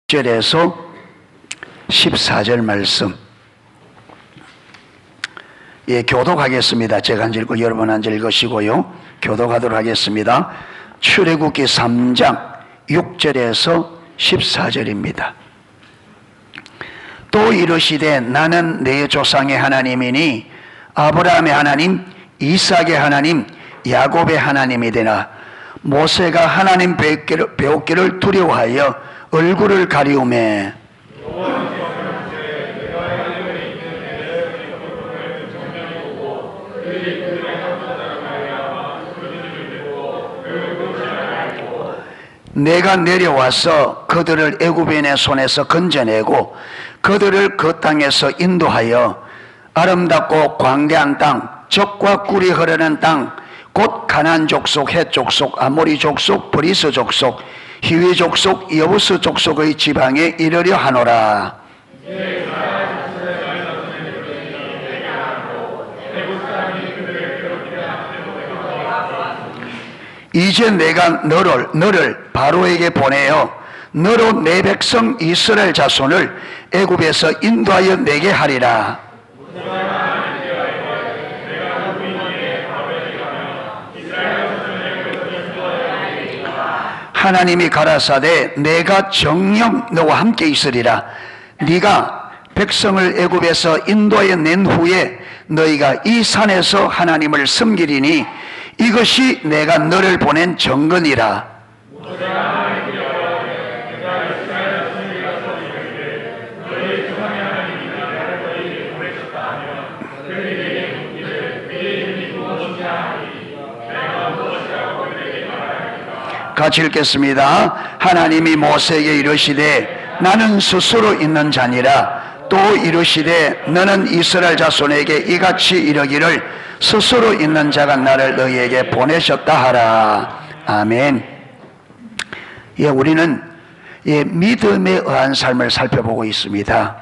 6절에서 14절 말씀, 교독하겠습니다. 제가 한 절 읽고 여러분 한 절 읽으시고요. 교독하도록 하겠습니다. 출애굽기 3장 6절에서 14절입니다. 또 이르시되 나는 내 조상의 하나님이니 아브라함의 하나님, 이삭의 하나님, 야곱의 하나님이 되나. 모세가 하나님 배우기를 두려워하여 얼굴을 가리우매 내가 내려와서 그들을 애굽인의 손에서 건져내고 그들을 그 땅에서 인도하여 아름답고 광대한 땅, 젖과 꿀이 흐르는 땅, 곧 가나안 족속, 헷 족속, 아모리 족속, 브리스 족속, 히위 족속, 여부스 족속의 지방에 이르려 하노라. 이제 내가 너를 바로에게 보내어 너로 내 백성 이스라엘 자손을 애굽에서 인도하여 내게 하리라. 하나님이 가라사대 내가 정녕 너와 함께 있으리라. 네가 백성을 애굽에서 인도하여 낸 후에 너희가 이 산에서 하나님을 섬기리니 이것이 내가 너를 보낸 정건이라. 같이 읽겠습니다. 하나님이 모세에게 이르시되 나는 스스로 있는 자니라. 또 이르시되 너는 이스라엘 자손에게 이같이 이르기를 스스로 있는 자가 나를 너희에게 보내셨다 하라. 아멘. 우리는 믿음에 의한 삶을 살펴보고 있습니다.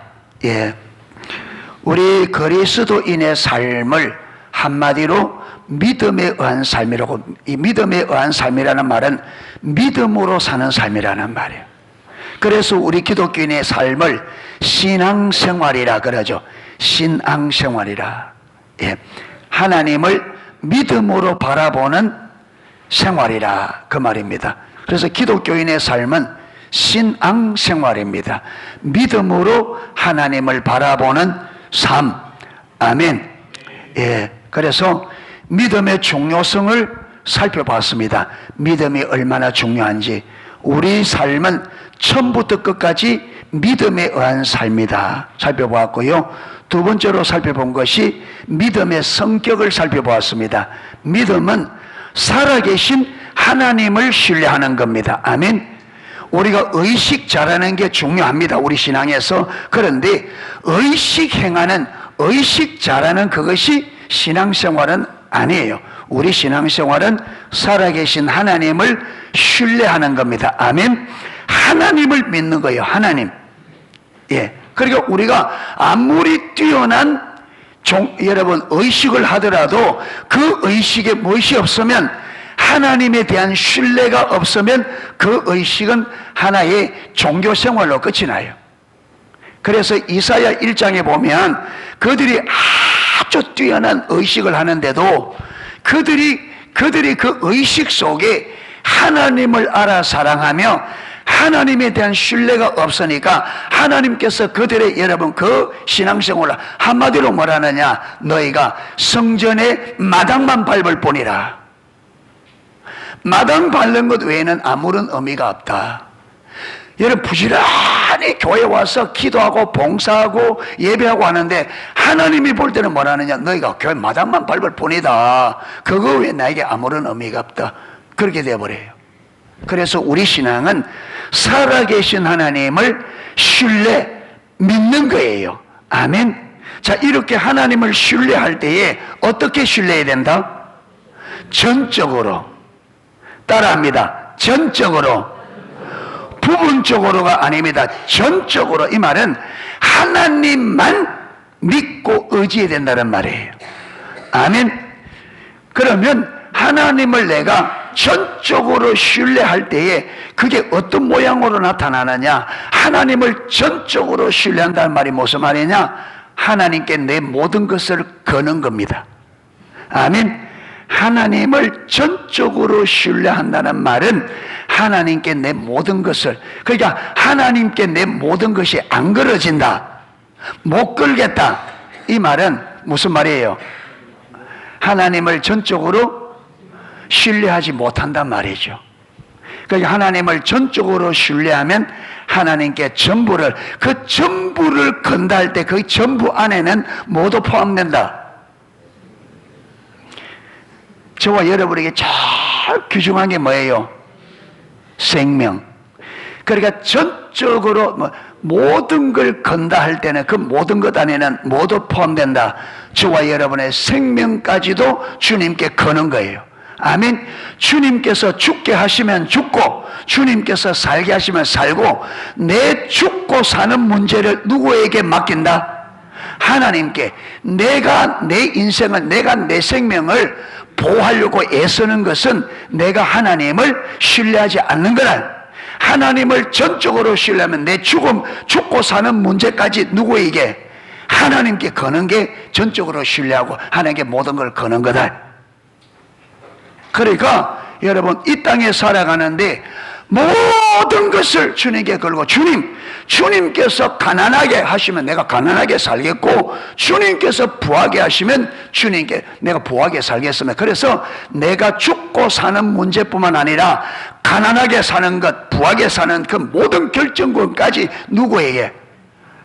우리 그리스도인의 삶을 한마디로 믿음에 의한 삶이라고, 이 믿음에 의한 삶이라는 말은 믿음으로 사는 삶이라는 말이에요. 그래서 우리 기독교인의 삶을 신앙생활이라 그러죠. 신앙생활이라. 하나님을 믿음으로 바라보는 생활이라 그 말입니다. 그래서 기독교인의 삶은 신앙생활입니다. 믿음으로 하나님을 바라보는 삶. 아멘. 그래서 믿음의 중요성을 살펴봤습니다. 믿음이 얼마나 중요한지. 우리 삶은 처음부터 끝까지 믿음에 의한 삶이다 살펴보았고요. 두 번째로 살펴본 것이 믿음의 성격을 살펴보았습니다. 믿음은 살아계신 하나님을 신뢰하는 겁니다. 아멘. 우리가 의식 잘하는 게 중요합니다. 우리 신앙에서. 그런데 의식 행하는, 의식 잘하는 그것이 신앙생활은 아니에요. 우리 신앙생활은 살아계신 하나님을 신뢰하는 겁니다. 아멘. 하나님을 믿는 거예요. 하나님. 그러니까 우리가 아무리 뛰어난 여러분 의식을 하더라도 그 의식에 무엇이 없으면, 하나님에 대한 신뢰가 없으면 그 의식은 하나의 종교생활로 끝이 나요. 그래서 이사야 1장에 보면 그들이 아주 뛰어난 의식을 하는데도 그들이 그 의식 속에 하나님을 알아 사랑하며 하나님에 대한 신뢰가 없으니까 하나님께서 그들의 여러분 그 신앙생활을 한마디로 뭐라느냐, 너희가 성전의 마당만 밟을 뿐이라. 마당 밟는 것 외에는 아무런 의미가 없다. 여러분 부지런히 교회 와서 기도하고 봉사하고 예배하고 하는데 하나님이 볼 때는 뭐라느냐, 너희가 교회 마당만 밟을 뿐이다. 그거 외에 나에게 아무런 의미가 없다. 그렇게 되어버려요. 그래서 우리 신앙은 살아계신 하나님을 신뢰, 믿는 거예요. 아멘. 자, 이렇게 하나님을 신뢰할 때에 어떻게 신뢰해야 된다? 전적으로. 따라합니다. 전적으로. 부분적으로가 아닙니다. 전적으로. 이 말은 하나님만 믿고 의지해야 된다는 말이에요. 아멘. 그러면 하나님을 내가 전적으로 신뢰할 때에 그게 어떤 모양으로 나타나느냐? 하나님을 전적으로 신뢰한다는 말이 무슨 말이냐? 하나님께 내 모든 것을 거는 겁니다. 아멘. 하나님을 전적으로 신뢰한다는 말은 하나님께 내 모든 것을, 그러니까 하나님께 내 모든 것이 안 걸어진다, 못 걸겠다, 이 말은 무슨 말이에요? 하나님을 전적으로 신뢰하지 못한단 말이죠. 그러니까 하나님을 전적으로 신뢰하면 하나님께 전부를, 그 전부를 건다 할 때 그 전부 안에는 모두 포함된다. 저와 여러분에게 잘 귀중한 게 뭐예요? 생명. 그러니까 전적으로 모든 걸 건다 할 때는 그 모든 것 안에는 모두 포함된다. 저와 여러분의 생명까지도 주님께 거는 거예요. 아멘. 주님께서 죽게 하시면 죽고 주님께서 살게 하시면 살고, 내 죽고 사는 문제를 누구에게 맡긴다? 하나님께. 내가 내 인생을, 내가 내 생명을 보호하려고 애쓰는 것은 내가 하나님을 신뢰하지 않는 거라. 하나님을 전적으로 신뢰하면 내 죽고 사는 문제까지 누구에게? 하나님께 거는 게 전적으로 신뢰하고 하나님께 모든 걸 거는 거다. 그러니까 여러분, 이 땅에 살아가는데 모든 것을 주님께 걸고, 주님께서 가난하게 하시면 내가 가난하게 살겠고, 주님께서 부하게 하시면 주님께 내가 부하게 살겠으면, 그래서 내가 죽고 사는 문제뿐만 아니라 가난하게 사는 것, 부하게 사는 그 모든 결정권까지 누구에게?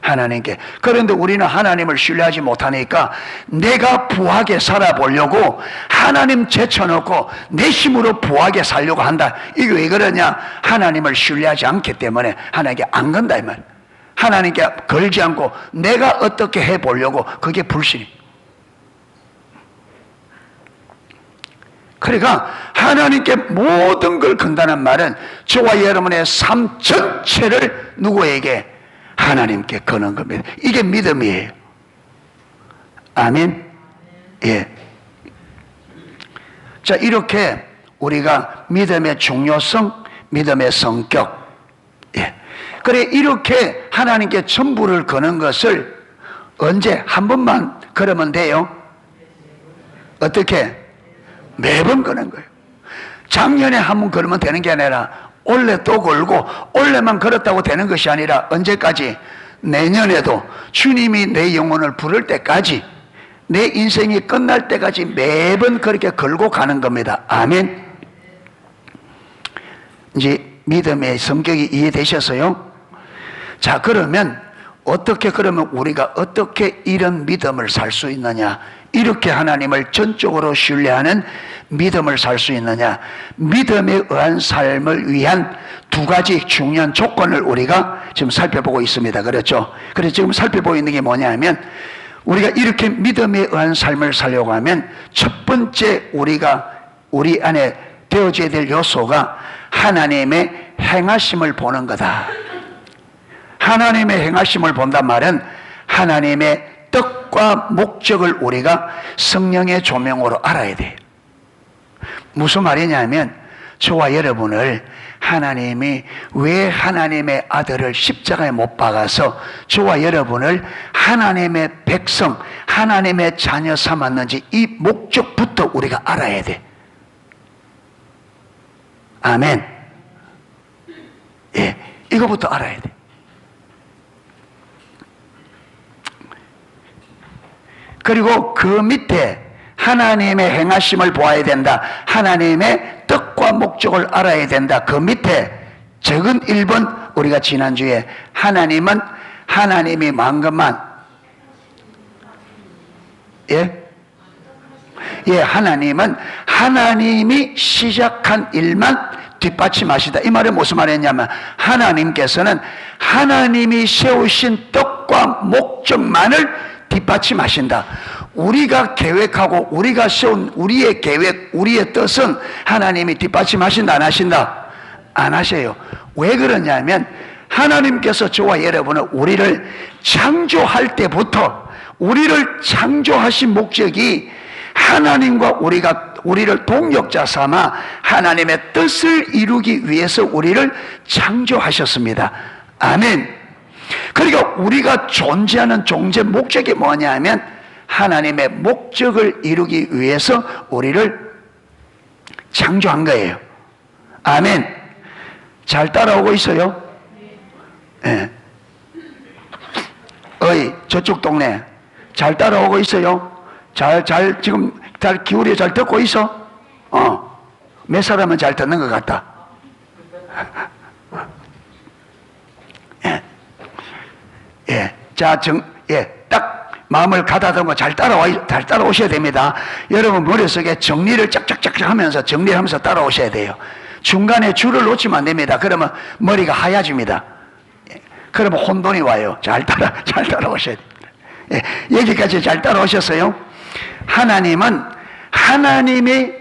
하나님께. 그런데 우리는 하나님을 신뢰하지 못하니까 내가 부하게 살아보려고 하나님 제쳐놓고 내 힘으로 부하게 살려고 한다. 이게 왜 그러냐? 하나님을 신뢰하지 않기 때문에 하나님께 안 건다 이 말. 하나님께 걸지 않고 내가 어떻게 해보려고, 그게 불신입니다. 그러니까 하나님께 모든 걸 건다는 말은 저와 여러분의 삶 전체를 누구에게? 하나님께 거는 겁니다. 이게 믿음이에요. 아멘. 예. 자, 이렇게 우리가 믿음의 중요성, 믿음의 성격, 예. 그래, 이렇게 하나님께 전부를 거는 것을 언제? 한 번만 걸으면 돼요? 어떻게? 매번 거는 거예요. 작년에 한 번 걸으면 되는 게 아니라 올해 또 걸고, 올해만 걸었다고 되는 것이 아니라 언제까지? 내년에도 주님이 내 영혼을 부를 때까지, 내 인생이 끝날 때까지 매번 그렇게 걸고 가는 겁니다. 아멘. 이제 믿음의 성격이 이해되셔서요? 자, 그러면 그러면 우리가 어떻게 이런 믿음을 살 수 있느냐? 이렇게 하나님을 전적으로 신뢰하는 믿음을 살 수 있느냐? 믿음에 의한 삶을 위한 두 가지 중요한 조건을 우리가 지금 살펴보고 있습니다. 그렇죠? 그래서 지금 살펴보고 있는 게 뭐냐면, 우리가 이렇게 믿음에 의한 삶을 살려고 하면 첫 번째 우리 안에 되어져야 될 요소가 하나님의 행하심을 보는 거다. 하나님의 행하심을 본단 말은 하나님의 뜻과 목적을 우리가 성령의 조명으로 알아야 돼요. 무슨 말이냐면, 저와 여러분을 하나님이 왜 하나님의 아들을 십자가에 못 박아서 저와 여러분을 하나님의 백성, 하나님의 자녀 삼았는지 이 목적부터 우리가 알아야 돼. 아멘. 예, 이거부터 알아야 돼. 그리고 그 밑에 하나님의 행하심을 보아야 된다. 하나님의 뜻과 목적을 알아야 된다. 그 밑에 적은 1번, 우리가 지난주에 하나님은 하나님이 만것만, 하나님은 하나님이 시작한 일만 뒷받침하시다. 이 말은 무슨 말이냐면, 하나님께서는 하나님이 세우신 뜻과 목적만을 뒷받침하신다. 우리가 계획하고 우리가 세운 우리의 계획, 우리의 뜻은 하나님이 뒷받침하신다, 안 하신다? 안 하셔요. 왜 그러냐면, 하나님께서 저와 여러분은 우리를 창조할 때부터 우리를 창조하신 목적이 하나님과 우리가 우리를 동역자 삼아 하나님의 뜻을 이루기 위해서 우리를 창조하셨습니다. 아멘. 그러니까 우리가 존재하는 존재 목적이 뭐냐 하면 하나님의 목적을 이루기 위해서 우리를 창조한 거예요. 아멘. 잘 따라오고 있어요? 예. 저쪽 동네 잘 따라오고 있어요? 지금 잘 기울여 잘 듣고 있어? 몇 사람은 잘 듣는 것 같다. 예. 자, 딱 마음을 가다듬고 잘 따라오셔야 됩니다. 여러분 머릿속에 정리를 짝짝짝 하면서 정리하면서 따라오셔야 돼요. 중간에 줄을 놓치면 안 됩니다. 그러면 머리가 하얘집니다. 그러면 혼돈이 와요. 잘 따라오셔야 됩니다. 예, 여기까지 잘 따라오셨어요? 하나님은 하나님이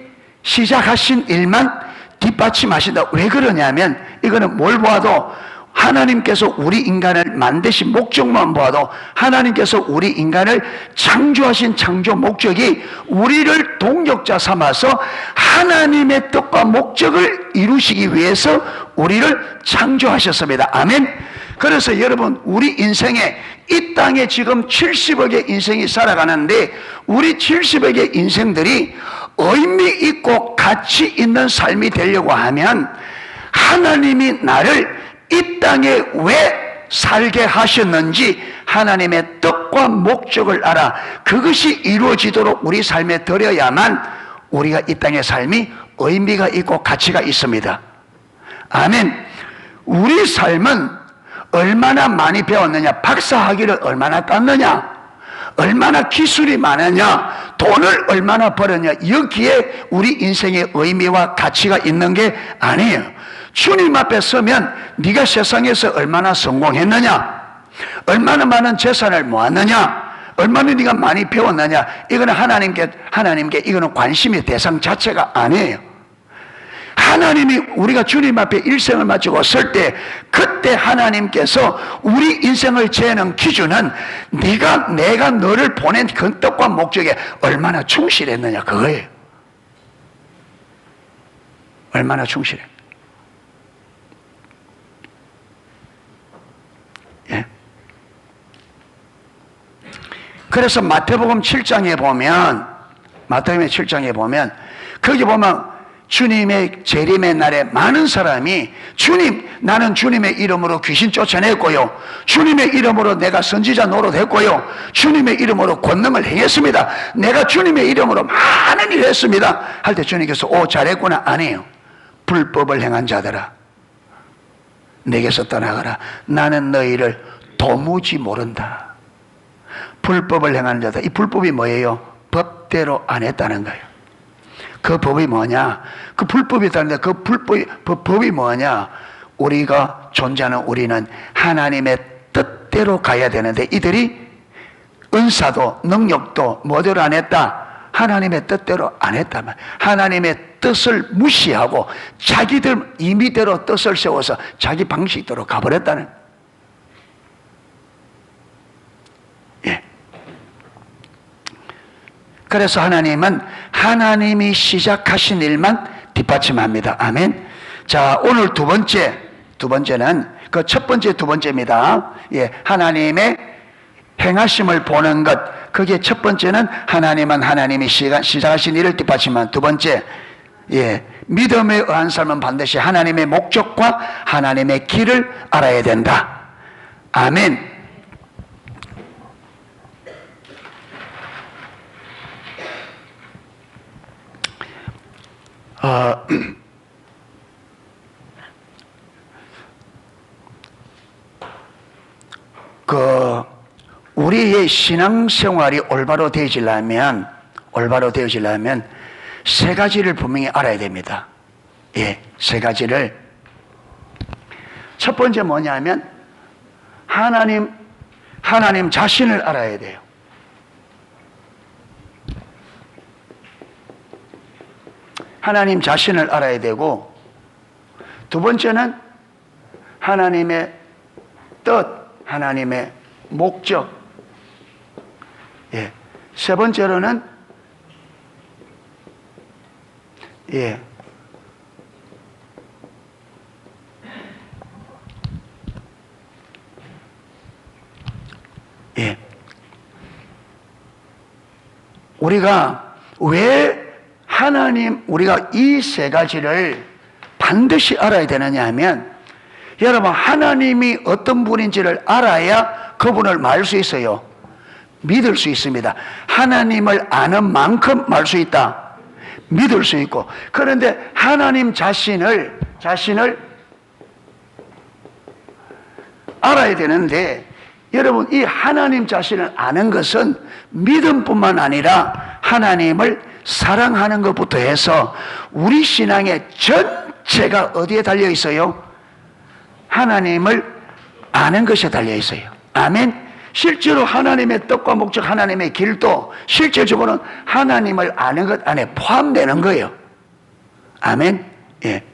시작하신 일만 뒷받침하신다. 왜 그러냐면 이거는 뭘 보아도 하나님께서 우리 인간을 만드신 목적만 보아도 하나님께서 우리 인간을 창조하신 창조 목적이 우리를 동역자 삼아서 하나님의 뜻과 목적을 이루시기 위해서 우리를 창조하셨습니다. 아멘. 그래서 여러분 우리 인생에 이 땅에 지금 70억의 인생이 살아가는데 우리 70억의 인생들이 의미 있고 가치 있는 삶이 되려고 하면 하나님이 나를 이 땅에 왜 살게 하셨는지 하나님의 뜻과 목적을 알아 그것이 이루어지도록 우리 삶에 들여야만 우리가 이 땅의 삶이 의미가 있고 가치가 있습니다. 아멘. 우리 삶은 얼마나 많이 배웠느냐, 박사학위를 얼마나 땄느냐, 얼마나 기술이 많으냐, 돈을 얼마나 벌었냐, 여기에 우리 인생의 의미와 가치가 있는 게 아니에요. 주님 앞에 서면 네가 세상에서 얼마나 성공했느냐, 얼마나 많은 재산을 모았느냐, 얼마나 네가 많이 배웠느냐, 이거는 하나님께 이거는 관심의 대상 자체가 아니에요. 하나님이 우리가 주님 앞에 일생을 마치고 설 때 그때 하나님께서 우리 인생을 재는 기준은 내가 너를 보낸 그 뜻과 목적에 얼마나 충실했느냐 그거예요. 얼마나 충실해. 예. 그래서 마태복음 7장에 보면 거기 보면 주님의 재림의 날에 많은 사람이 나는 주님의 이름으로 귀신 쫓아냈고요, 주님의 이름으로 내가 선지자 노릇했고요, 주님의 이름으로 권능을 행했습니다, 내가 주님의 이름으로 많은 일을 했습니다 할 때 주님께서 잘했구나. 아니에요. 불법을 행한 자들아 내게서 떠나가라. 나는 너희를 도무지 모른다. 불법을 행하는 자들. 이 불법이 뭐예요? 법대로 안 했다는 거예요. 그 법이 뭐냐? 그 불법이 있다는데 그 법이 뭐냐? 우리가 존재하는 우리는 하나님의 뜻대로 가야 되는데 이들이 은사도 능력도 뭐대로 안 했다? 하나님의 뜻대로 안 했단 말이야. 하나님의 뜻을 무시하고 자기들 임의대로 뜻을 세워서 자기 방식대로 가버렸다는. 예. 그래서 하나님은 하나님이 시작하신 일만 뒷받침합니다. 아멘. 자, 오늘 두 번째는 그 첫 번째 두 번째입니다. 예, 하나님의 행하심을 보는 것. 그게 첫 번째는 하나님은 하나님이 시작하신 일을 뒷받침한. 두 번째, 예, 믿음에 의한 삶은 반드시 하나님의 목적과 하나님의 길을 알아야 된다. 아멘. 우리의 신앙생활이 올바로 되어지려면 세 가지를 분명히 알아야 됩니다. 예, 세 가지를. 첫 번째 뭐냐면 하나님 자신을 알아야 돼요. 하나님 자신을 알아야 되고, 두 번째는 하나님의 뜻, 하나님의 목적. 예. 세 번째로는 예. 예. 우리가 왜 우리가 이 세 가지를 반드시 알아야 되느냐 하면, 여러분, 하나님이 어떤 분인지를 알아야 그분을 말 수 있어요. 믿을 수 있습니다. 하나님을 아는 만큼 말 수 있다. 믿을 수 있고. 그런데 하나님 자신을 알아야 되는데, 여러분, 이 하나님 자신을 아는 것은 믿음뿐만 아니라 하나님을 사랑하는 것부터 해서 우리 신앙의 전체가 어디에 달려 있어요? 하나님을 아는 것에 달려 있어요. 아멘. 실제로 하나님의 뜻과 목적, 하나님의 길도 실제적으로는 하나님을 아는 것 안에 포함되는 거예요. 아멘. 예.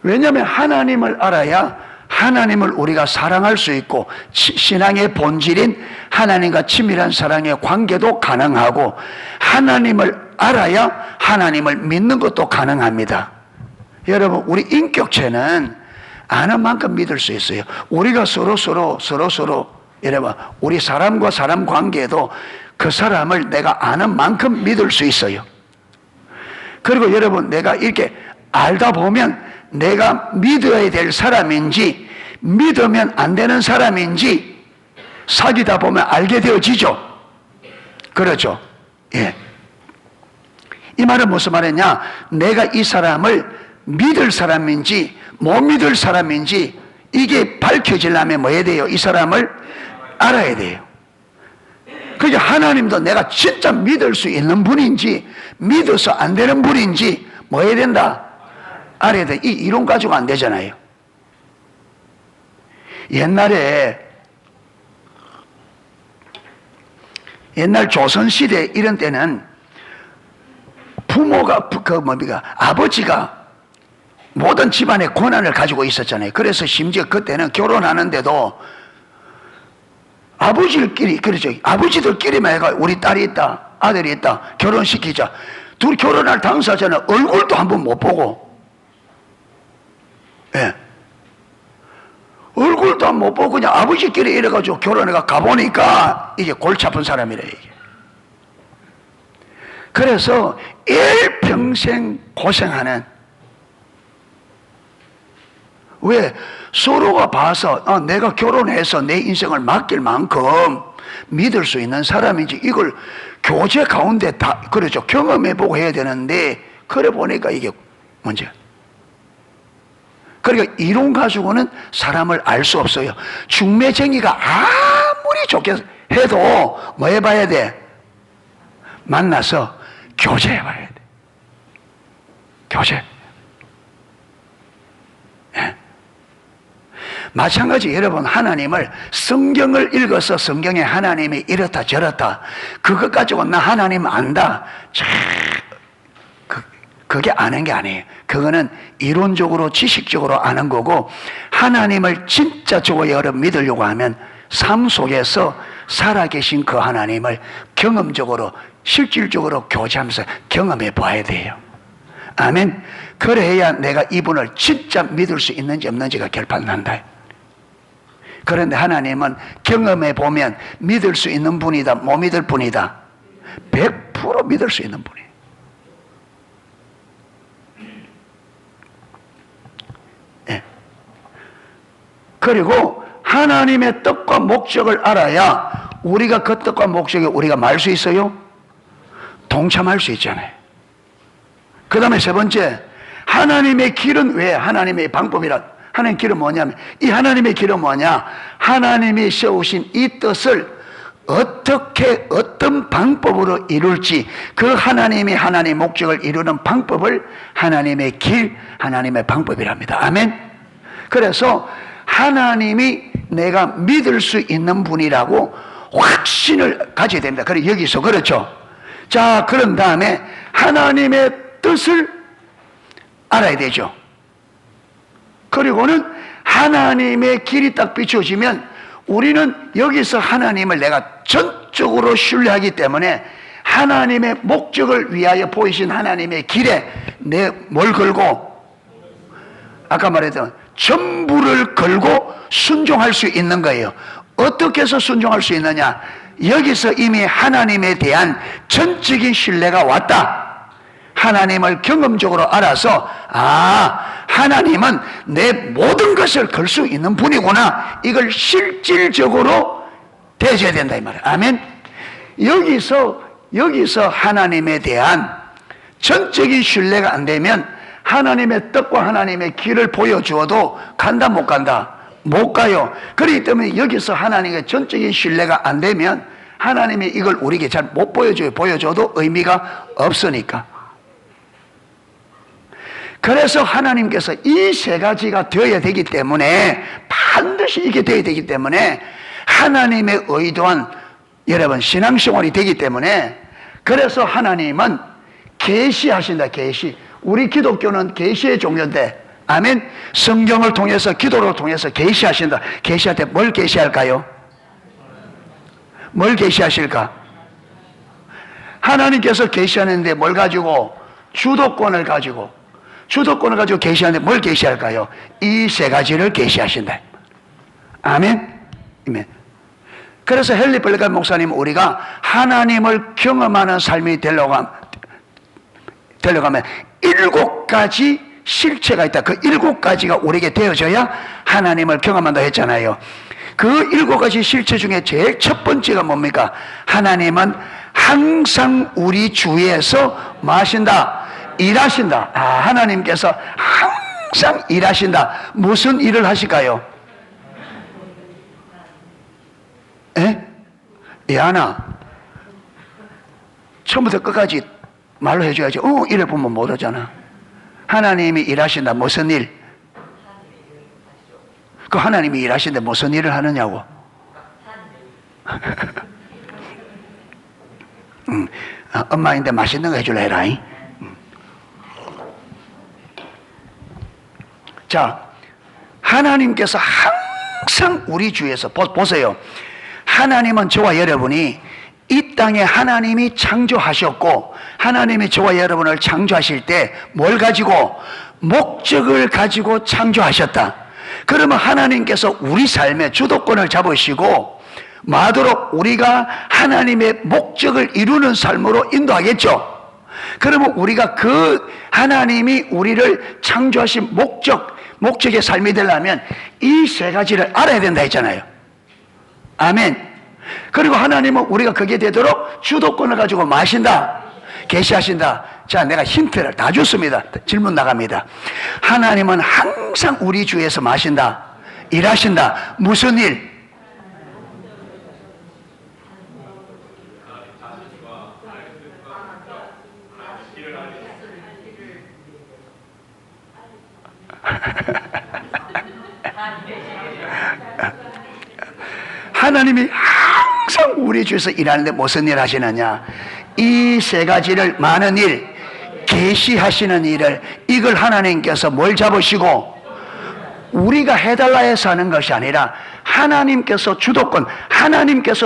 왜냐하면 하나님을 알아야 하나님을 우리가 사랑할 수 있고, 신앙의 본질인 하나님과 친밀한 사랑의 관계도 가능하고, 하나님을 알아야 하나님을 믿는 것도 가능합니다. 여러분, 우리 인격체는 아는 만큼 믿을 수 있어요. 우리가 서로 여러분, 우리 사람과 사람 관계도 그 사람을 내가 아는 만큼 믿을 수 있어요. 그리고 여러분, 내가 이렇게 알다 보면 내가 믿어야 될 사람인지 믿으면 안 되는 사람인지 사귀다 보면 알게 되어지죠. 그렇죠. 예. 이 말은 무슨 말이냐? 내가 이 사람을 믿을 사람인지 못 믿을 사람인지 이게 밝혀지려면 뭐 해야 돼요? 이 사람을 알아야 돼요. 그게 하나님도 내가 진짜 믿을 수 있는 분인지 믿어서 안 되는 분인지 뭐 해야 된다? 알아야 돼. 이 이론 가지고 안 되잖아요. 옛날 조선시대 이런 때는 부모가, 아버지가 모든 집안의 권한을 가지고 있었잖아요. 그래서 심지어 그때는 결혼하는데도 아버지들끼리, 그렇죠. 아버지들끼리만 해가 우리 딸이 있다, 아들이 있다, 결혼시키자. 둘이 결혼할 당사자는 얼굴도 한번 못 보고, 예. 얼굴도 한 번 못 보고 그냥 아버지끼리 이래가지고 결혼해가 가보니까 이게 골치 아픈 사람이래, 이게. 그래서 일평생 고생하는, 왜? 서로가 봐서 내가 결혼해서 내 인생을 맡길 만큼 믿을 수 있는 사람인지 이걸 교제 가운데 다, 그렇죠. 경험해보고 해야 되는데, 그래 보니까 이게 문제야. 그러니까 이론 가지고는 사람을 알 수 없어요. 중매쟁이가 아무리 좋게 해도 뭐 해봐야 돼? 만나서 교제해봐야 돼. 교제. 예. 마찬가지 여러분, 하나님을, 성경을 읽어서 성경에 하나님이 이렇다 저렇다 그것 가지고 나 하나님 안다, 그게 아는 게 아니에요. 그거는 이론적으로 지식적으로 아는 거고, 하나님을 진짜적으로 여러분 믿으려고 하면 삶 속에서 살아계신 그 하나님을 경험적으로, 실질적으로 교제하면서 경험해 봐야 돼요. 아멘. 그래야 내가 이분을 진짜 믿을 수 있는지 없는지가 결판난다. 그런데 하나님은 경험해 보면 믿을 수 있는 분이다, 못 믿을 분이다, 100% 믿을 수 있는 분이에요. 예. 그리고 하나님의 뜻과 목적을 알아야 우리가 그 뜻과 목적에 우리가 말 수 있어요? 동참할 수 있잖아요. 그 다음에 세 번째, 하나님의 길은 왜? 하나님의 방법이라. 하나님의 길은 뭐냐면, 이 하나님의 길은 뭐냐? 하나님이 세우신 이 뜻을 어떻게, 어떤 방법으로 이룰지, 그 하나님의 목적을 이루는 방법을 하나님의 길, 하나님의 방법이랍니다. 아멘. 그래서 하나님이 내가 믿을 수 있는 분이라고 확신을 가져야 됩니다. 그래, 여기서, 그렇죠. 자, 그런 다음에 하나님의 뜻을 알아야 되죠. 그리고는 하나님의 길이 딱 비춰지면 우리는 여기서 하나님을 내가 전적으로 신뢰하기 때문에 하나님의 목적을 위하여 보이신 하나님의 길에 내 뭘 걸고? 아까 말했던 전부를 걸고 순종할 수 있는 거예요. 어떻게 해서 순종할 수 있느냐? 여기서 이미 하나님에 대한 전적인 신뢰가 왔다. 하나님을 경험적으로 알아서 하나님은 내 모든 것을 걸 수 있는 분이구나. 이걸 실질적으로 대해줘야 된다 이 말이에요. 아멘. 여기서 하나님에 대한 전적인 신뢰가 안 되면 하나님의 뜻과 하나님의 길을 보여주어도 간다 못 간다? 못 가요. 그렇기 때문에 여기서 하나님의 전적인 신뢰가 안 되면 하나님이 이걸 우리에게 잘 못 보여줘요. 보여줘도 의미가 없으니까. 그래서 하나님께서 이 세 가지가 되어야 되기 때문에, 반드시 이게 되어야 되기 때문에 하나님의 의도한 여러분 신앙생활이 되기 때문에, 그래서 하나님은 계시하신다. 계시. 우리 기독교는 계시의 종교인데, 아멘. 성경을 통해서, 기도를 통해서 계시하신다. 계시할 때 뭘 계시할까요? 뭘 계시하실까? 하나님께서 계시하는데 뭘 가지고? 주도권을 가지고 계시하는데 뭘 계시할까요? 이 세 가지를 계시하신다. 아멘. 아멘. 그래서 헨리 블레가 목사님, 우리가 하나님을 경험하는 삶이 되려고 하면 7가지 실체가 있다. 그 7가지가 우리에게 되어져야 하나님을 경험한다 했잖아요. 그 7가지 실체 중에 제일 첫 번째가 뭡니까? 하나님은 항상 우리 주위에서 뭐 하신다? 일하신다. 하나님께서 항상 일하신다. 무슨 일을 하실까요? 예하나, 처음부터 끝까지 말로 해줘야지. 이래 보면 모르잖아. 하나님이 일하신다. 무슨 일? 그 하나님이 일하시는데 무슨 일을 하느냐고. 엄마인데 맛있는 거 해줄래 해라. 자, 하나님께서 항상 우리 주위에서 보세요. 하나님은 저와 여러분이 이 땅에 하나님이 창조하셨고, 하나님이 저와 여러분을 창조하실 때 뭘 가지고? 목적을 가지고 창조하셨다. 그러면 하나님께서 우리 삶의 주도권을 잡으시고 마도록 우리가 하나님의 목적을 이루는 삶으로 인도하겠죠. 그러면 우리가 그 하나님이 우리를 창조하신 목적의 삶이 되려면 이 세 가지를 알아야 된다 했잖아요. 아멘. 그리고 하나님은 우리가 그게 되도록 주도권을 가지고 마신다, 계시하신다. 자, 내가 힌트를 다 줬습니다. 질문 나갑니다. 하나님은 항상 우리 주위에서 마신다, 일하신다. 무슨 일? 하나님이 항상 우리 주에서 일하는데 무슨 일 하시느냐? 이 세 가지를, 많은 일, 계시하시는 일을, 이걸 하나님께서 뭘 잡으시고 우리가 해달라 해서 하는 것이 아니라 하나님께서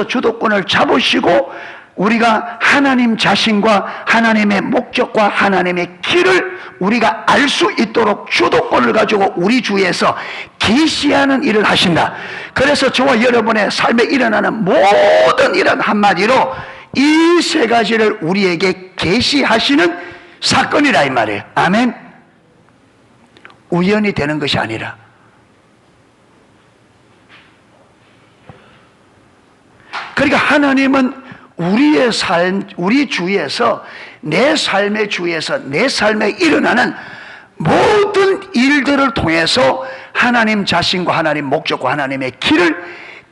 주도권을 잡으시고 우리가 하나님 자신과 하나님의 목적과 하나님의 길을 우리가 알 수 있도록 주도권을 가지고 우리 주위에서 계시하는 일을 하신다. 그래서 저와 여러분의 삶에 일어나는 모든 일은 한마디로 이 세 가지를 우리에게 계시하시는 사건이라 이 말이에요. 아멘. 우연히 되는 것이 아니라. 그러니까 하나님은 우리의 삶, 우리 주위에서, 내 삶의 주위에서, 내 삶에 일어나는 모든 일들을 통해서 하나님 자신과 하나님 목적과 하나님의 길을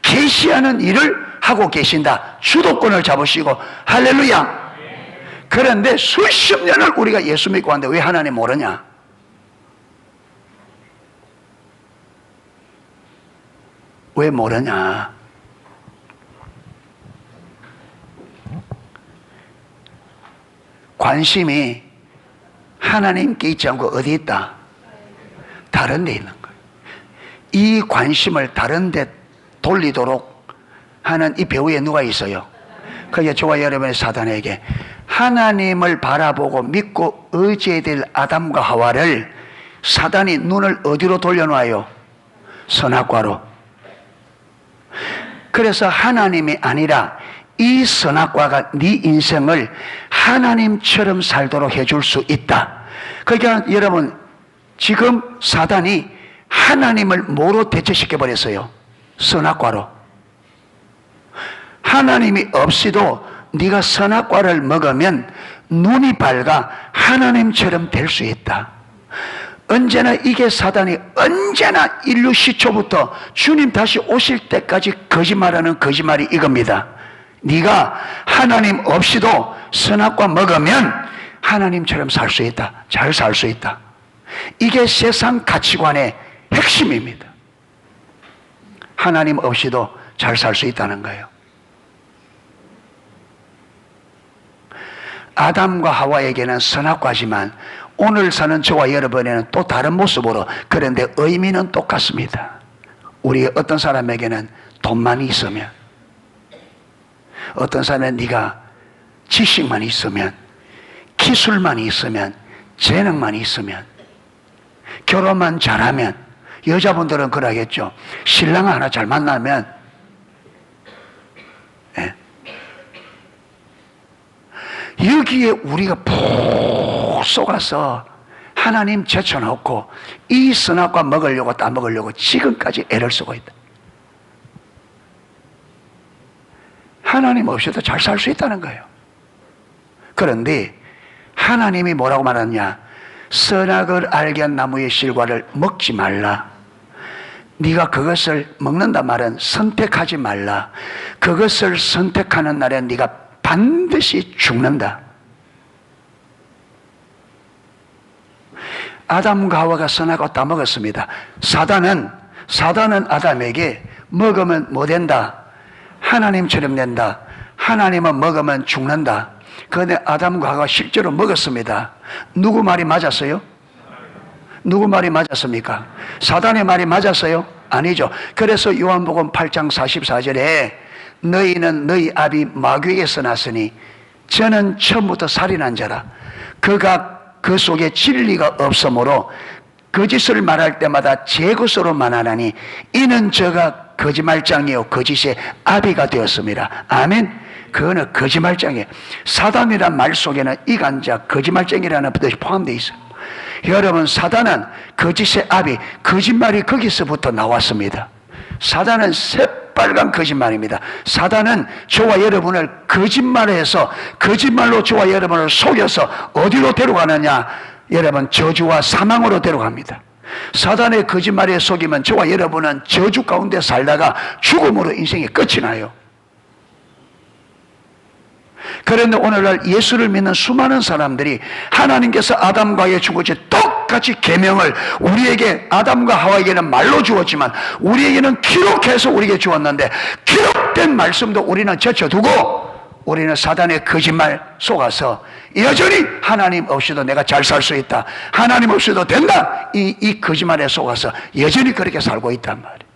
계시하는 일을 하고 계신다. 주도권을 잡으시고. 할렐루야. 그런데 수십 년을 우리가 예수 믿고 왔는데 왜 하나님 모르냐? 왜 모르냐? 관심이 하나님께 있지 않고 어디 있다? 다른 데 있는 거예요. 이 관심을 다른 데 돌리도록 하는 이 배후에 누가 있어요? 그게 저와 여러분의 사단에게 하나님을 바라보고 믿고 의지해야 될 아담과 하와를 사단이 눈을 어디로 돌려놔요? 선악과로. 그래서 하나님이 아니라 이 선악과가 네 인생을 하나님처럼 살도록 해줄 수 있다. 그러니까 여러분, 지금 사단이 하나님을 뭐로 대체시켜 버렸어요? 선악과로. 하나님이 없이도 네가 선악과를 먹으면 눈이 밝아 하나님처럼 될 수 있다. 언제나 이게 사단이 언제나 인류 시초부터 주님 다시 오실 때까지 거짓말하는 거짓말이 이겁니다. 네가 하나님 없이도 선악과 먹으면 하나님처럼 살 수 있다. 잘 살 수 있다. 이게 세상 가치관의 핵심입니다. 하나님 없이도 잘 살 수 있다는 거예요. 아담과 하와에게는 선악과지만 오늘 사는 저와 여러분에는 또 다른 모습으로, 그런데 의미는 똑같습니다. 우리 어떤 사람에게는 돈만 있으면, 어떤 사람은 네가 지식만 있으면, 기술만 있으면, 재능만 있으면, 결혼만 잘하면, 여자분들은 그러겠죠. 신랑 하나 잘 만나면, 여기에 우리가 푹 속아서 하나님 제쳐놓고 이 선악과 먹으려고 따먹으려고 지금까지 애를 쓰고 있다. 하나님 없이도 잘 살 수 있다는 거예요. 그런데 하나님이 뭐라고 말하느냐? 선악을 알게 한 나무의 실과를 먹지 말라. 네가 그것을 먹는다 말은 선택하지 말라. 그것을 선택하는 날에 네가 반드시 죽는다. 아담과 하와가 선악과 따먹었습니다. 사단은 아담에게 먹으면 뭐 된다? 하나님처럼 된다. 하나님은 먹으면 죽는다. 그런데 아담과 하와가 실제로 먹었습니다. 누구 말이 맞았어요? 누구 말이 맞았습니까? 사단의 말이 맞았어요? 아니죠. 그래서 요한복음 8장 44절에 너희는 너희 아비 마귀에게서 났으니 저는 처음부터 살인한 자라. 그가 그 속에 진리가 없으므로 거짓을 말할 때마다 제 것으로 말하나니 이는 저가 거짓말장이요 거짓의 아비가 되었습니다. 아멘. 그거는 거짓말장이에요. 사단이란 말 속에는 이간자 거짓말쟁이라는 뜻이 포함되어 있어요. 여러분, 사단은 거짓의 아비, 거짓말이 거기서부터 나왔습니다. 사단은 새빨간 거짓말입니다. 사단은 저와 여러분을 거짓말해서, 거짓말로 저와 여러분을 속여서 어디로 데려가느냐? 여러분, 저주와 사망으로 데려갑니다. 사단의 거짓말에 속이면 저와 여러분은 저주 가운데 살다가 죽음으로 인생이 끝이 나요. 그런데 오늘날 예수를 믿는 수많은 사람들이 하나님께서 아담과의 주것이 똑같이 계명을 우리에게, 아담과 하와에게는 말로 주었지만 우리에게는 기록해서 우리에게 주었는데, 기록된 말씀도 우리는 제쳐두고 우리는 사단의 거짓말 속아서 여전히 하나님 없이도 내가 잘 살 수 있다, 하나님 없이도 된다, 이 거짓말에 속아서 여전히 그렇게 살고 있단 말이에요.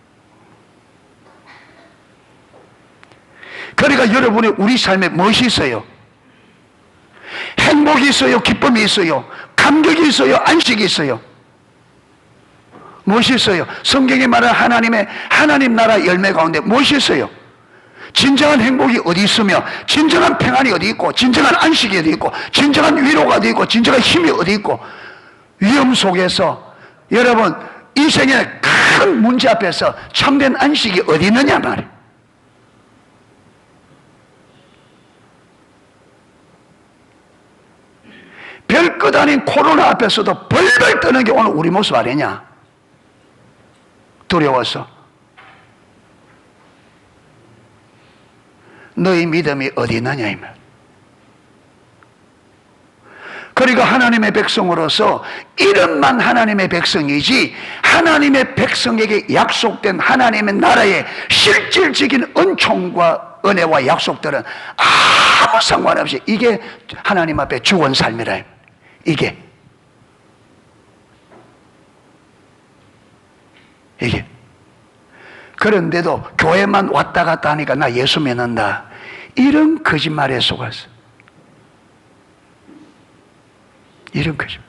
그러니까 여러분의 우리 삶에 무엇이 있어요? 행복이 있어요? 기쁨이 있어요? 감격이 있어요? 안식이 있어요? 무엇이 있어요? 성경에 말하는 하나님 나라 열매 가운데 무엇이 있어요? 진정한 행복이 어디 있으며, 진정한 평안이 어디 있고, 진정한 안식이 어디 있고, 진정한 위로가 어디 있고, 진정한 힘이 어디 있고, 위험 속에서 여러분 인생의 큰 문제 앞에서 참된 안식이 어디 있느냐 말이에요. 별것 아닌 코로나 앞에서도 벌벌 떠는 게 오늘 우리 모습 아니냐? 두려워서. 너희 믿음이 어디 있느냐 이 말. 그러니까 하나님의 백성으로서 이름만 하나님의 백성이지 하나님의 백성에게 약속된 하나님의 나라의 실질적인 은총과 은혜와 약속들은 아무 상관없이 이게 하나님 앞에 죽은 삶이라. 이게 그런데도 교회만 왔다 갔다 하니까 나 예수 믿는다, 이런 거짓말에 속았어. 이런 거죠.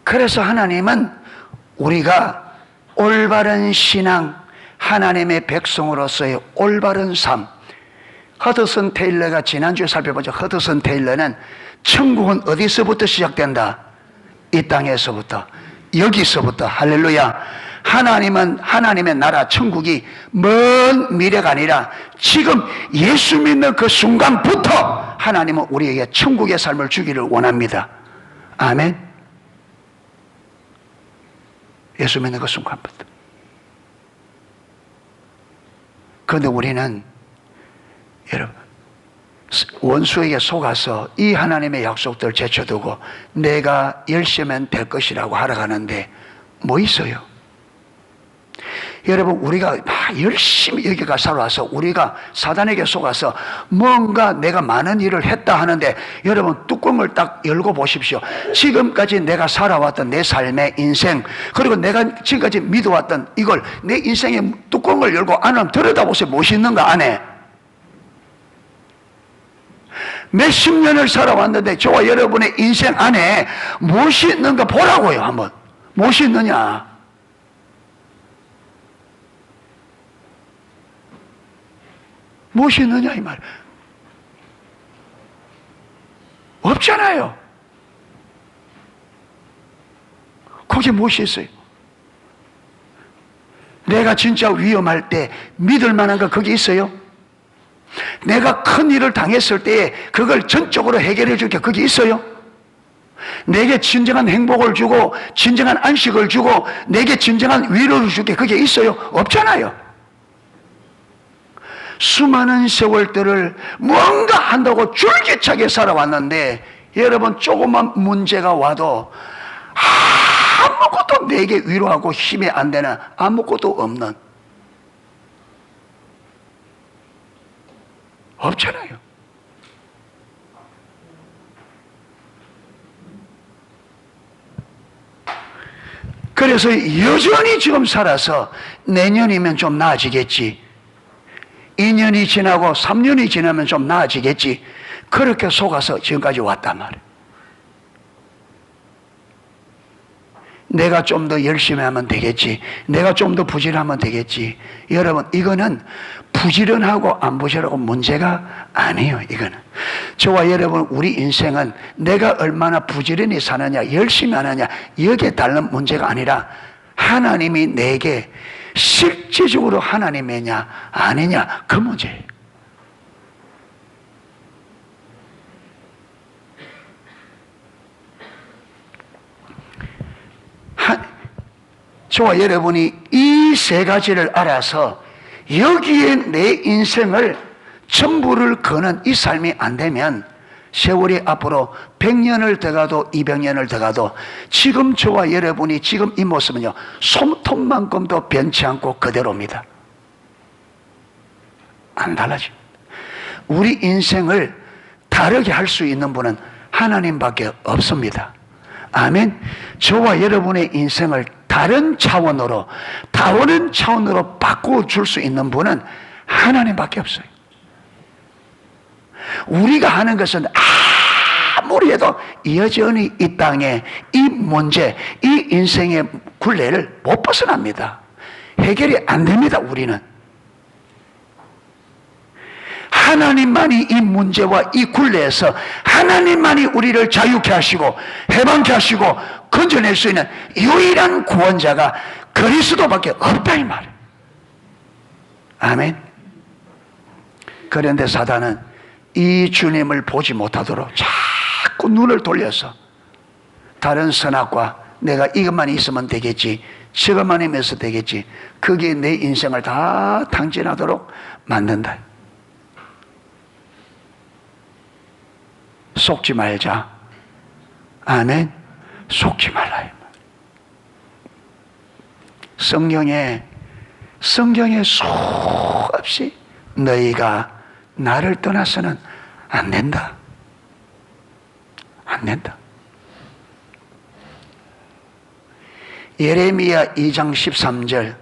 그래서 하나님은 우리가 올바른 신앙, 하나님의 백성으로서의 올바른 삶, 허드슨 테일러가 지난주에 살펴보죠. 허드슨 테일러는 천국은 어디서부터 시작된다? 이 땅에서부터, 여기서부터. 할렐루야. 하나님은 하나님의 나라 천국이 먼 미래가 아니라 지금 예수 믿는 그 순간부터 하나님은 우리에게 천국의 삶을 주기를 원합니다. 아멘. 예수 믿는 그 순간부터. 그런데 우리는 여러분 원수에게 속아서 이 하나님의 약속들을 제쳐두고 내가 열심히 하면 될 것이라고 하라가는데 뭐 있어요? 여러분 우리가 열심히 여기가 살아와서 우리가 사단에게 속아서 뭔가 내가 많은 일을 했다 하는데 여러분 뚜껑을 딱 열고 보십시오. 지금까지 내가 살아왔던 내 삶의 인생 그리고 내가 지금까지 믿어왔던 이걸 내 인생의 뚜껑을 열고 안을 들여다보세요. 무엇이 있는가 안에. 몇십 년을 살아왔는데 저와 여러분의 인생 안에 무엇이 있는가 보라고요. 한번 무엇이 있느냐. 무엇이 있느냐 이 말. 없잖아요. 거기에 무엇이 있어요? 내가 진짜 위험할 때 믿을 만한 거 거기 있어요? 내가 큰 일을 당했을 때에 그걸 전적으로 해결해 줄 게 거기 있어요? 내게 진정한 행복을 주고 진정한 안식을 주고 내게 진정한 위로를 줄 게 거기에 있어요? 없잖아요. 수많은 세월들을 뭔가 한다고 줄기차게 살아왔는데 여러분 조그만 문제가 와도 아무것도 내게 위로하고 힘이 안 되는 아무것도 없는 없잖아요. 그래서 여전히 지금 살아서 내년이면 좀 나아지겠지 2년이 지나고 3년이 지나면 좀 나아지겠지 그렇게 속아서 지금까지 왔단 말이에요. 내가 좀 더 열심히 하면 되겠지 내가 좀 더 부지런하면 되겠지. 여러분 이거는 부지런하고 안 부지런하고 문제가 아니에요. 이거는 저와 여러분 우리 인생은 내가 얼마나 부지런히 사느냐 열심히 하느냐 여기에 따른 문제가 아니라 하나님이 내게 실제적으로 하나님이냐 아니냐 그 문제예요. 저와 여러분이 이 세 가지를 알아서 여기에 내 인생을 전부를 거는 이 삶이 안 되면 세월이 앞으로 100년을 더 가도 200년을 더 가도 지금 저와 여러분이 지금 이 모습은요 손톱만큼도 변치 않고 그대로입니다. 안 달라집니다. 우리 인생을 다르게 할 수 있는 분은 하나님밖에 없습니다. 아멘. 저와 여러분의 인생을 다른 차원으로 바꿔줄 수 있는 분은 하나님밖에 없어요. 우리가 하는 것은 아무리 해도 여전히 이 땅에 이 문제, 이 인생의 굴레를 못 벗어납니다. 해결이 안 됩니다. 우리는 하나님만이 이 문제와 이 굴레에서 하나님만이 우리를 자유케 하시고 해방케 하시고 건져낼 수 있는 유일한 구원자가 그리스도밖에 없다 이 말이에요. 아멘. 그런데 사단은 이 주님을 보지 못하도록 자꾸 눈을 돌려서 다른 선악과 내가 이것만 있으면 되겠지 저것만 하면서 되겠지 그게 내 인생을 다 탕진하도록 만든다. 속지 말자. 아멘. 속지 말라. 성경에 수없이 너희가 나를 떠나서는 안 된다. 안 된다. 예레미야 2장 13절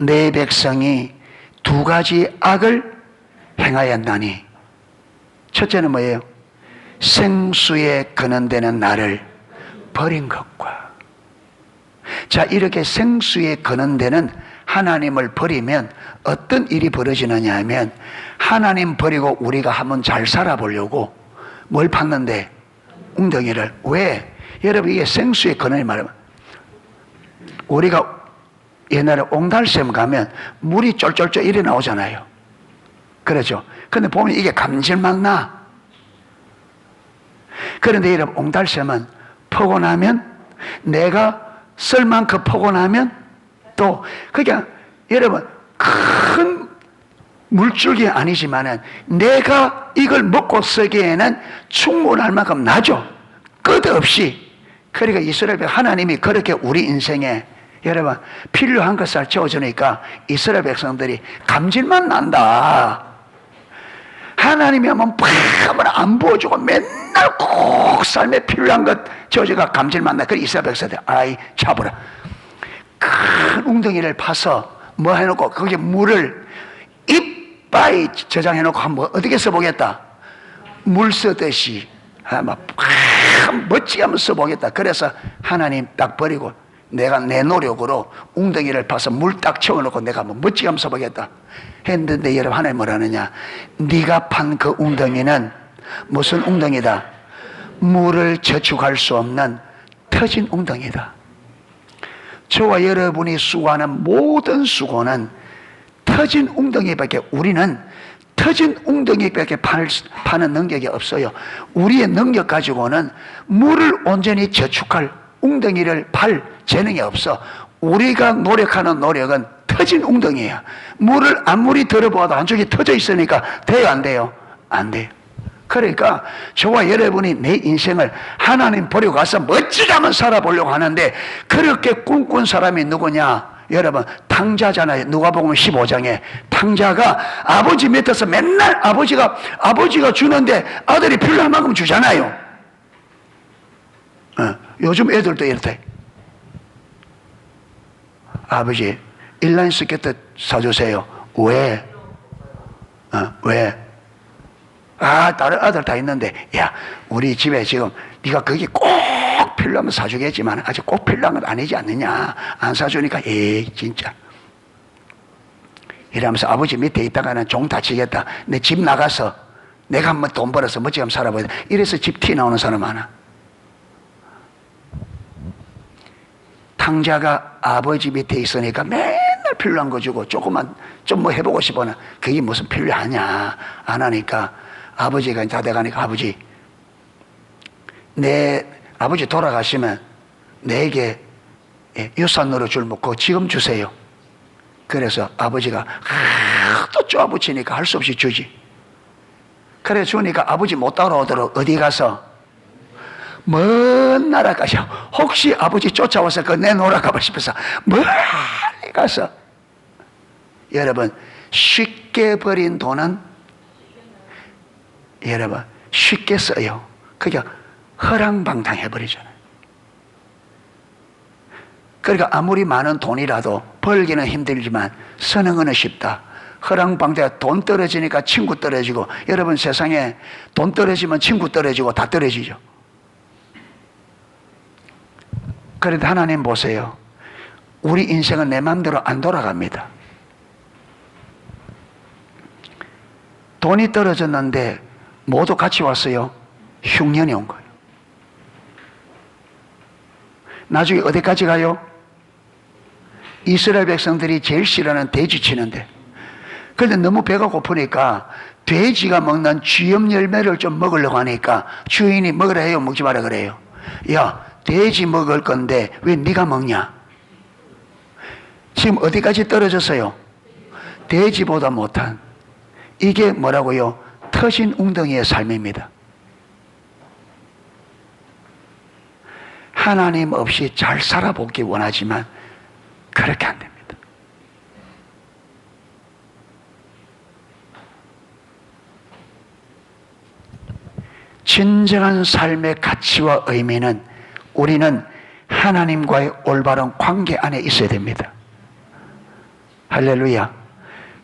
내 백성이 두 가지 악을 행하였나니, 첫째는 뭐예요? 생수에 거는되는 나를 버린 것과. 자, 이렇게 생수에 거는되는 하나님을 버리면 어떤 일이 벌어지느냐 하면, 하나님 버리고 우리가 한번 잘 살아보려고 뭘 팠는데? 웅덩이를. 왜? 여러분, 이게 생수에 거는이 말하면, 우리가 옛날에 옹달샘 가면 물이 쫄쫄쫄 이래 나오잖아요. 그렇죠? 근데 보면 이게 감질막 나. 그런데 여러분, 옹달샘은 퍼고 나면, 내가 쓸 만큼 퍼고 나면 또, 그러니까 여러분, 큰 물줄기 아니지만은 내가 이걸 먹고 쓰기에는 충분할 만큼 나죠. 끝없이. 그러니까 이스라엘 백성, 하나님이 그렇게 우리 인생에 여러분 필요한 것을 채워주니까 이스라엘 백성들이 감질만 난다. 하나님이 하면 한번 안 부어주고 맨날 꼭 삶에 필요한 것 저지가 감질만 나. 그래 이스라엘 백성들, 아이 잡으라. 큰 웅덩이를 파서 뭐 해놓고 거기에 물을 이빠이 저장해놓고 한번 어떻게 써보겠다? 물 쓰듯이 멋지게 한번 써보겠다. 그래서 하나님 딱 버리고 내가 내 노력으로 웅덩이를 파서 물 딱 채워놓고 내가 한번 멋지게 한번 써보겠다 했는데, 여러분 하나님 뭐라느냐? 네가 판 그 웅덩이는 무슨 웅덩이다? 물을 저축할 수 없는 터진 웅덩이다. 저와 여러분이 수고하는 모든 수고는 터진 웅덩이밖에, 우리는 터진 웅덩이밖에 파는 능력이 없어요. 우리의 능력 가지고는 물을 온전히 저축할 웅덩이를 팔 재능이 없어. 우리가 노력하는 노력은 터진 웅덩이야. 물을 아무리 들어보아도 한쪽이 터져 있으니까 돼요, 안 돼요? 안 돼요. 그러니까 저와 여러분이 내 인생을 하나님 버리고 가서 멋지게 한번 살아보려고 하는데, 그렇게 꿈꾼 사람이 누구냐? 여러분, 탕자잖아요. 누가복음 15장에 탕자가 아버지 밑에서 맨날 아버지가 주는데 아들이 필요한 만큼 주잖아요. 요즘 애들도 이렇대. 아버지 인라인 스케이트 사주세요. 왜? 왜? 다른 아들 다 있는데, 야, 우리 집에 지금 네가 그게 꼭 필요하면 사주겠지만 아직 꼭 필요한 건 아니지 않느냐. 안 사주니까 에이 진짜 이러면서 아버지 밑에 있다가는 종 다치겠다. 내 집 나가서 내가 한번 돈 벌어서 멋지게 한번 살아봐야 돼. 이래서 집 티 나오는 사람 많아. 탕자가 아버지 밑에 있으니까 맨날 필요한 거 주고, 조금만 좀 뭐 해보고 싶으나 그게 무슨 필요하냐. 안 하니까 아버지가 다 돼가니까, 아버지 내 아버지 돌아가시면 내게 유산으로 줄 먹고 지금 주세요. 그래서 아버지가 또 쪼아붙이니까 할 수 없이 주지. 그래 주니까 아버지 못 따라오도록 어디 가서? 먼 나라까지. 혹시 아버지 쫓아와서 그 내놓으라 가고 싶어서 멀리 가서. 여러분, 쉽게 버린 돈은 여러분 쉽게 써요. 그게 허랑방탕 해버리잖아요. 그러니까 아무리 많은 돈이라도 벌기는 힘들지만 쓰는 거는 쉽다. 허랑방탕. 돈 떨어지니까 친구 떨어지고, 여러분 세상에 돈 떨어지면 친구 떨어지고 다 떨어지죠. 그런데 하나님 보세요. 우리 인생은 내 마음대로 안 돌아갑니다. 돈이 떨어졌는데 모두 같이 왔어요. 흉년이 온 거예요. 나중에 어디까지 가요? 이스라엘 백성들이 제일 싫어하는 돼지 치는데, 그런데 너무 배가 고프니까 돼지가 먹는 쥐염 열매를 좀 먹으려고 하니까 주인이 먹으라 해요, 먹지 마라 그래요? 야, 돼지 먹을 건데 왜 네가 먹냐? 지금 어디까지 떨어졌어요? 돼지보다 못한. 이게 뭐라고요? 터진 웅덩이의 삶입니다. 하나님 없이 잘 살아보기 원하지만 그렇게 안 됩니다. 진정한 삶의 가치와 의미는 우리는 하나님과의 올바른 관계 안에 있어야 됩니다. 할렐루야.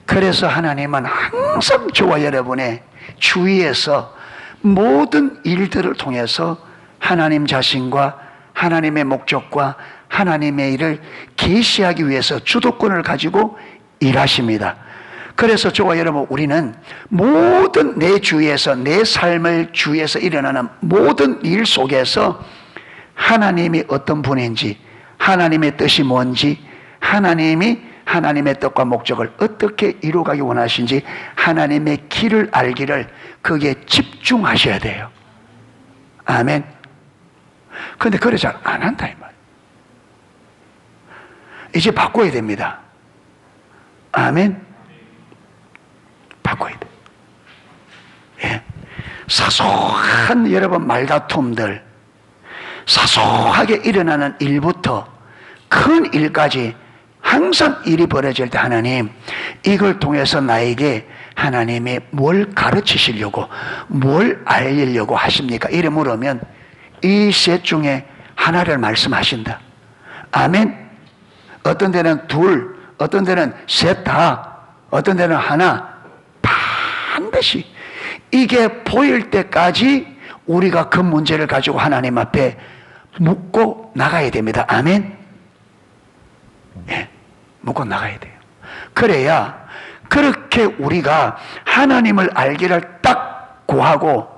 그래서 하나님은 항상 저와 여러분의 주위에서 모든 일들을 통해서 하나님 자신과 하나님의 목적과 하나님의 일을 계시하기 위해서 주도권을 가지고 일하십니다. 그래서 저와 여러분, 우리는 모든 내 주위에서, 내 삶을 주위에서 일어나는 모든 일 속에서 하나님이 어떤 분인지, 하나님의 뜻이 뭔지, 하나님이 하나님의 뜻과 목적을 어떻게 이루어가기 원하신지 하나님의 길을 알기를 거기에 집중하셔야 돼요. 아멘. 그런데 그래 잘 안 한다 이 말. 이제 바꿔야 됩니다. 아멘. 바꿔야 돼. 예. 사소한 여러분 말다툼들, 사소하게 일어나는 일부터 큰 일까지 항상 일이 벌어질 때 하나님, 이걸 통해서 나에게 하나님이 뭘 가르치시려고, 뭘 알리려고 하십니까? 이래 물으면 이 셋 중에 하나를 말씀하신다. 아멘. 어떤 데는 둘, 어떤 데는 셋 다, 어떤 데는 하나. 반드시 이게 보일 때까지 우리가 그 문제를 가지고 하나님 앞에 묻고 나가야 됩니다. 아멘. 예, 묻고 나가야 돼요. 그래야 그렇게 우리가 하나님을 알기를 딱 구하고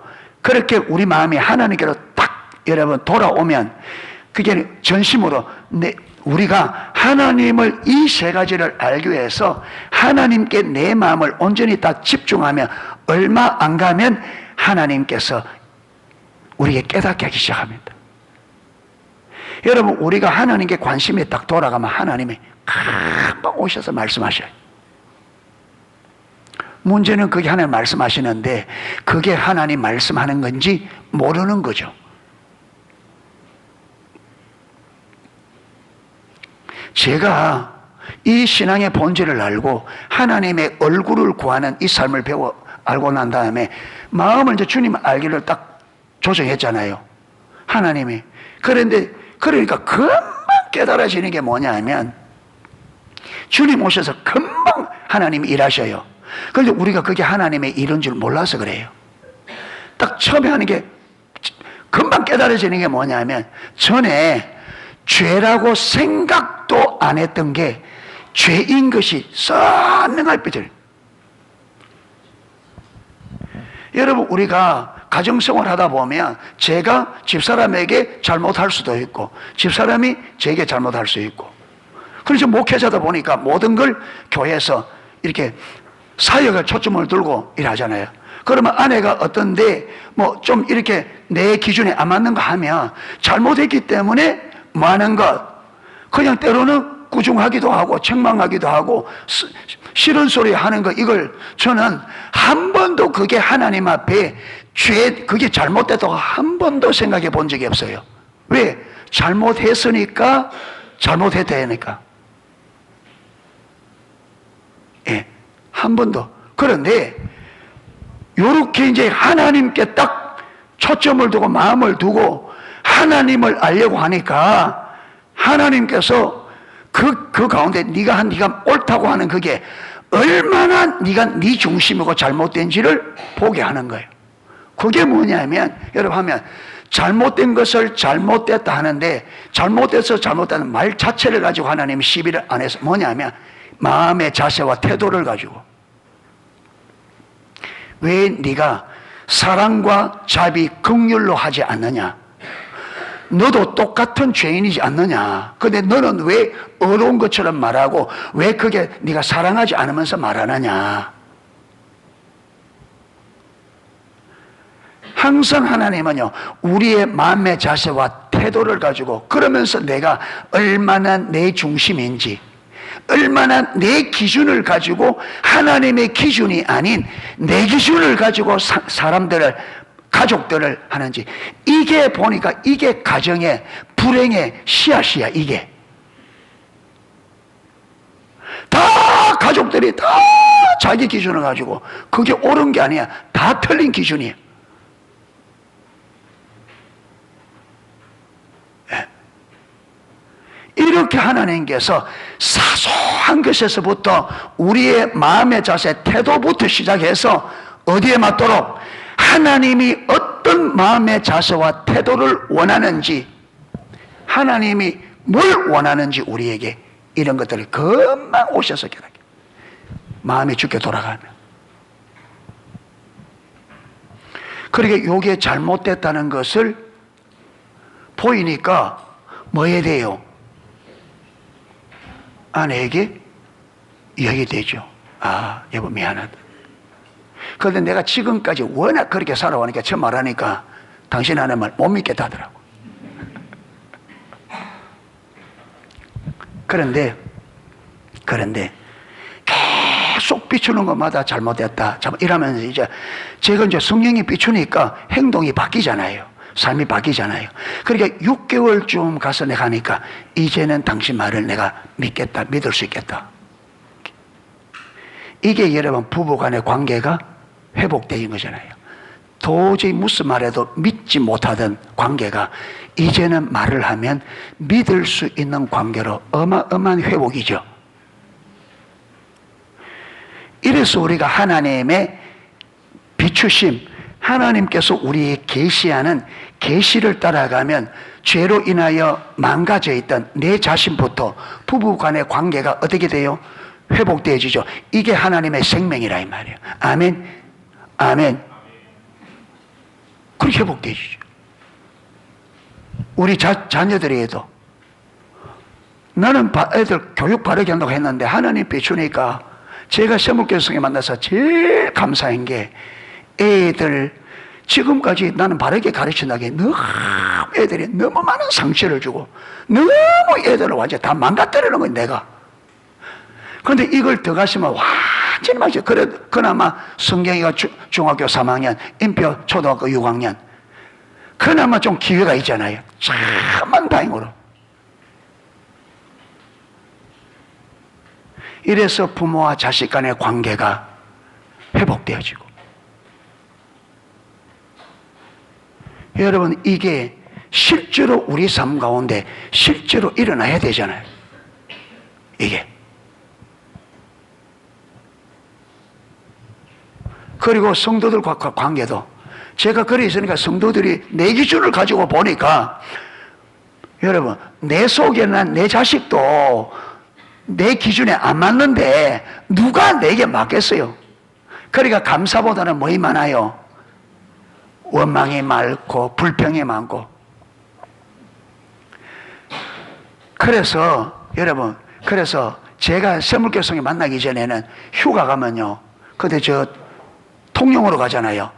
그렇게 우리 마음이 하나님께로 딱 여러분 돌아오면 그게 전심으로 우리가 하나님을 이 세 가지를 알기 위해서 하나님께 내 마음을 온전히 딱 집중하면 얼마 안 가면 하나님께서 우리에게 깨닫게 하기 시작합니다. 여러분, 우리가 하나님께 관심이 딱 돌아가면 하나님이 금방 오셔서 말씀하셔요. 문제는 그게 하나님 말씀하시는데 그게 하나님 말씀하는 건지 모르는 거죠. 제가 이 신앙의 본질을 알고 하나님의 얼굴을 구하는 이 삶을 알고 난 다음에 마음을 이제 주님 알기를 딱 조정했잖아요. 하나님이. 그러니까 금방 깨달아지는 게 뭐냐 하면 주님 오셔서 금방 하나님이 일하셔요. 그런데 우리가 그게 하나님의 일인 줄 몰라서 그래요. 딱 처음에 하는 게 금방 깨달아지는 게 뭐냐 하면 전에 죄라고 생각도 안 했던 게 죄인 것이 선명할 삐질. 여러분, 우리가 가정생활 하다 보면 제가 집사람에게 잘못할 수도 있고 집사람이 제게 잘못할 수 있고, 그래서 목회자다 보니까 모든 걸 교회에서 이렇게 사역을 초점을 두고 일하잖아요. 그러면 아내가 어떤데 뭐 좀 이렇게 내 기준에 안 맞는 거 하면 잘못했기 때문에 뭐 하는 것, 그냥 때로는 꾸중하기도 하고 책망하기도 하고 싫은 소리 하는 거, 이걸 저는 한 번도 그게 하나님 앞에 그게 잘못됐다고 한 번도 생각해 본 적이 없어요. 왜? 잘못했으니까, 잘못했다니까. 예, 한 번도. 그런데 요렇게 이제 하나님께 딱 초점을 두고 마음을 두고 하나님을 알려고 하니까 하나님께서 그 가운데 네가 옳다고 하는 그게 얼마나 네가 네 중심이고 잘못된지를 보게 하는 거예요. 그게 뭐냐면 여러분 하면 잘못된 것을 잘못됐다 하는데 잘못돼서 잘못다는 말 자체를 가지고 하나님이 시비를 안 해서 뭐냐면 마음의 자세와 태도를 가지고 왜 네가 사랑과 자비 긍휼로 하지 않느냐? 너도 똑같은 죄인이지 않느냐? 근데 너는 왜 어려운 것처럼 말하고 왜 그게 네가 사랑하지 않으면서 말하느냐? 항상 하나님은요, 우리의 마음의 자세와 태도를 가지고 그러면서 내가 얼마나 내 중심인지, 얼마나 내 기준을 가지고 하나님의 기준이 아닌 내 기준을 가지고 사람들을, 가족들을 하는지, 이게 보니까 이게 가정의 불행의 씨앗이야. 이게 다 가족들이 다 자기 기준을 가지고 그게 옳은 게 아니야. 다 틀린 기준이야. 이렇게 하나님께서 사소한 것에서부터 우리의 마음의 자세, 태도부터 시작해서 어디에 맞도록 하나님이 어떤 마음의 자세와 태도를 원하는지, 하나님이 뭘 원하는지 우리에게 이런 것들을 금방 오셔서 깨닫게, 마음이 죽게 돌아가는. 그러니까 이게 잘못됐다는 것을 보이니까 뭐 해야 돼요? 아내에게 이야기되죠. 아, 여보 미안하다. 그런데 내가 지금까지 워낙 그렇게 살아오니까 저 말하니까 당신 하는 말 못 믿겠다 하더라고. 그런데 계속 비추는 것마다 잘못됐다. 이러면서 제가 이제 성령이 비추니까 행동이 바뀌잖아요. 삶이 바뀌잖아요. 그러니까 6개월쯤 가서 내가 하니까 이제는 당신 말을 내가 믿겠다, 믿을 수 있겠다. 이게 여러분 부부간의 관계가 회복된 거잖아요. 도저히 무슨 말해도 믿지 못하던 관계가 이제는 말을 하면 믿을 수 있는 관계로 어마어마한 회복이죠. 이래서 우리가 하나님의 비추심, 하나님께서 우리의 계시하는 계시를 따라가면 죄로 인하여 망가져 있던 내 자신부터 부부간의 관계가 어떻게 돼요? 회복되어지죠. 이게 하나님의 생명이라 이 말이에요. 아멘. 아멘. 그렇게 회복되어지죠. 우리 자녀들에게도 나는 애들 교육 바르게 한다고 했는데 하나님 비추니까 제가 세물교성에 만나서 제일 감사한 게 애들 지금까지 나는 바르게 가르친다기에 너무 애들이 너무 많은 상처를 주고 너무 애들을 완전히 다 망가뜨리는 거예요 내가. 그런데 이걸 더 가시면 완전히 맞죠. 그나마 성경이가 중학교 3학년, 인표 초등학교 6학년 그나마 좀 기회가 있잖아요. 참만 다행으로. 이래서 부모와 자식 간의 관계가 회복되어지고, 여러분 이게 실제로 우리 삶 가운데 실제로 일어나야 되잖아요. 이게. 그리고 성도들과 관계도 제가 그래 있으니까 성도들이 내 기준을 가지고 보니까 여러분 내 속에는 내 자식도 내 기준에 안 맞는데 누가 내게 맞겠어요? 그러니까 감사보다는 뭐이 많아요? 원망이 많고 불평이 많고. 그래서 여러분 제가 세물교성에 만나기 전에는 휴가 가면요 근데 저 통영으로 가잖아요.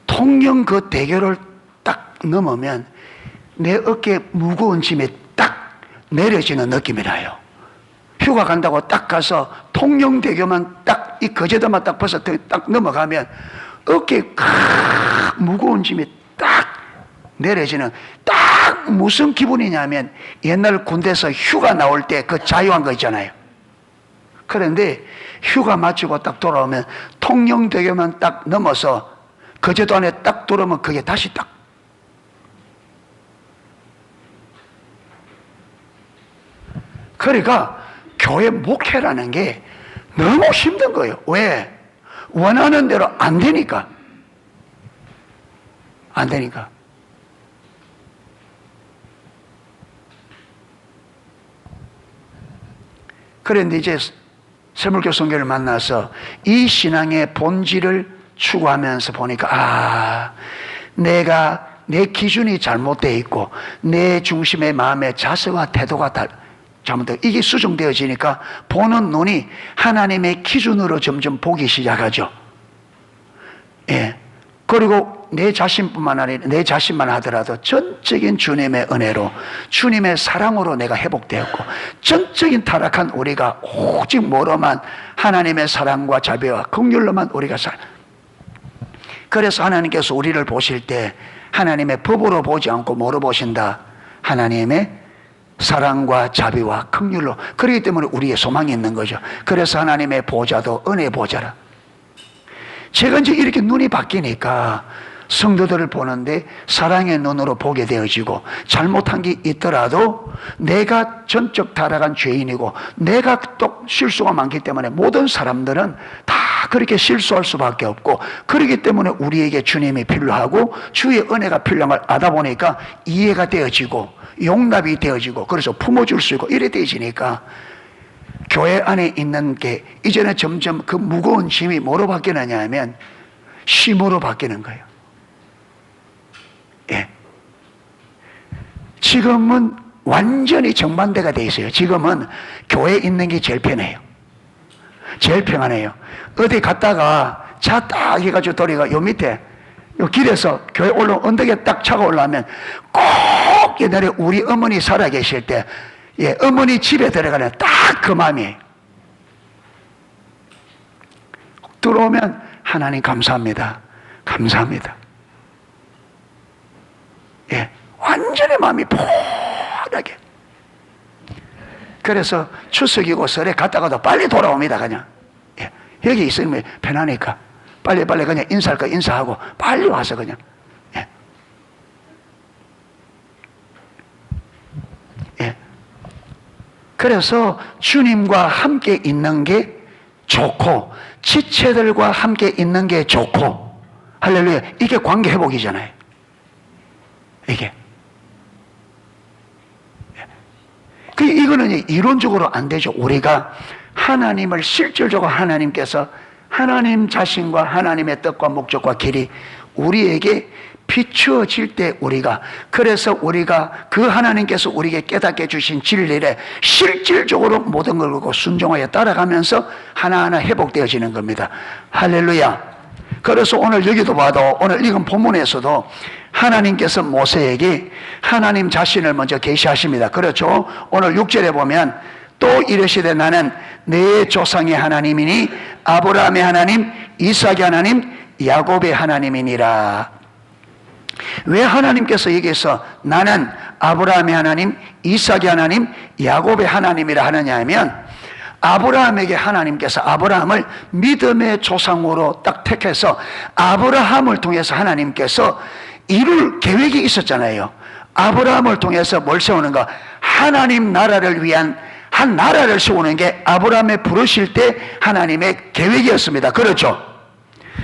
통영 그 대교를 딱 넘으면 내 어깨에 무거운 짐이 딱 내려지는 느낌이 나요. 휴가 간다고 딱 가서 통영대교만 딱 이 거제도만 딱 벗어 딱 넘어가면 어깨에 무거운 짐이 딱 내려지는 딱 무슨 기분이냐면 옛날 군대에서 휴가 나올 때 그 자유한 거 있잖아요. 그런데 휴가 마치고 딱 돌아오면 통영대교만 딱 넘어서 거제도 안에 딱 들어오면 그게 다시 딱 그러니까 교회 목회라는 게 너무 힘든 거예요. 왜? 원하는 대로 안 되니까. 안 되니까. 그런데 이제 세물교 성교를 만나서 이 신앙의 본질을 추구하면서 보니까 내가 내 기준이 잘못되어 있고 내 중심의 마음의 자세와 태도가 잘못되어 이게 수정되어지니까 보는 눈이 하나님의 기준으로 점점 보기 시작하죠. 예. 그리고 내 자신뿐만 아니라 내 자신만 하더라도 전적인 주님의 은혜로 주님의 사랑으로 내가 회복되었고 전적인 타락한 우리가 오직 뭐로만 하나님의 사랑과 자비와 긍휼로만 우리가 그래서 하나님께서 우리를 보실 때 하나님의 법으로 보지 않고 뭐로 보신다? 하나님의 사랑과 자비와 긍휼로. 그렇기 때문에 우리의 소망이 있는 거죠. 그래서 하나님의 보좌도 은혜 보좌라. 제가 이제 이렇게 눈이 바뀌니까 성도들을 보는데 사랑의 눈으로 보게 되어지고, 잘못한 게 있더라도 내가 전적 타락한 죄인이고 내가 또 실수가 많기 때문에 모든 사람들은 다 그렇게 실수할 수밖에 없고, 그렇기 때문에 우리에게 주님이 필요하고 주의 은혜가 필요한 걸 알다 보니까 이해가 되어지고 용납이 되어지고, 그래서 품어줄 수 있고 이래 되어지니까 교회 안에 있는 게 이제는 점점 그 무거운 짐이 뭐로 바뀌느냐 하면 쉼으로 바뀌는 거예요. 예. 지금은 완전히 정반대가 돼 있어요. 지금은 교회에 있는 게 제일 편해요. 제일 평안해요. 어디 갔다가 차 딱 해가지고 돌이가 요 밑에 요 길에서 교회 올라 언덕에 딱 차가 올라오면 꼭 옛날에 우리 어머니 살아 계실 때, 예, 어머니 집에 들어가는 딱 그 마음이에요. 들어오면 하나님 감사합니다. 감사합니다. 예, 완전히 마음이 편하게. 그래서 추석이고 설에 갔다가도 빨리 돌아옵니다. 그냥, 예, 여기 있으면 편하니까 빨리빨리 그냥 인사할 거 인사하고 빨리 와서 그냥, 예. 예. 그래서 주님과 함께 있는 게 좋고 지체들과 함께 있는 게 좋고, 할렐루야, 이게 관계 회복이잖아요. 이게. 이거는 이론적으로 안 되죠. 우리가 하나님을 실질적으로 하나님께서 하나님 자신과 하나님의 뜻과 목적과 길이 우리에게 비추어질 때, 우리가 그래서 우리가 그 하나님께서 우리에게 깨닫게 주신 진리를 실질적으로 모든 걸 보고 순종하여 따라가면서 하나하나 회복되어지는 겁니다. 할렐루야. 그래서 오늘 여기도 봐도 오늘 읽은 본문에서도 하나님께서 모세에게 하나님 자신을 먼저 계시하십니다. 그렇죠. 오늘 6절에 보면 또 이르시되 나는 내 조상의 하나님이니 아브라함의 하나님, 이삭의 하나님, 야곱의 하나님이니라. 왜 하나님께서 여기서 나는 아브라함의 하나님, 이삭의 하나님, 야곱의 하나님이라 하느냐 하면, 아브라함에게 하나님께서 아브라함을 믿음의 조상으로 딱 택해서 아브라함을 통해서 하나님께서 이룰 계획이 있었잖아요. 아브라함을 통해서 뭘 세우는가? 하나님 나라를 위한 한 나라를 세우는 게 아브라함의 부르실 때 하나님의 계획이었습니다. 그렇죠?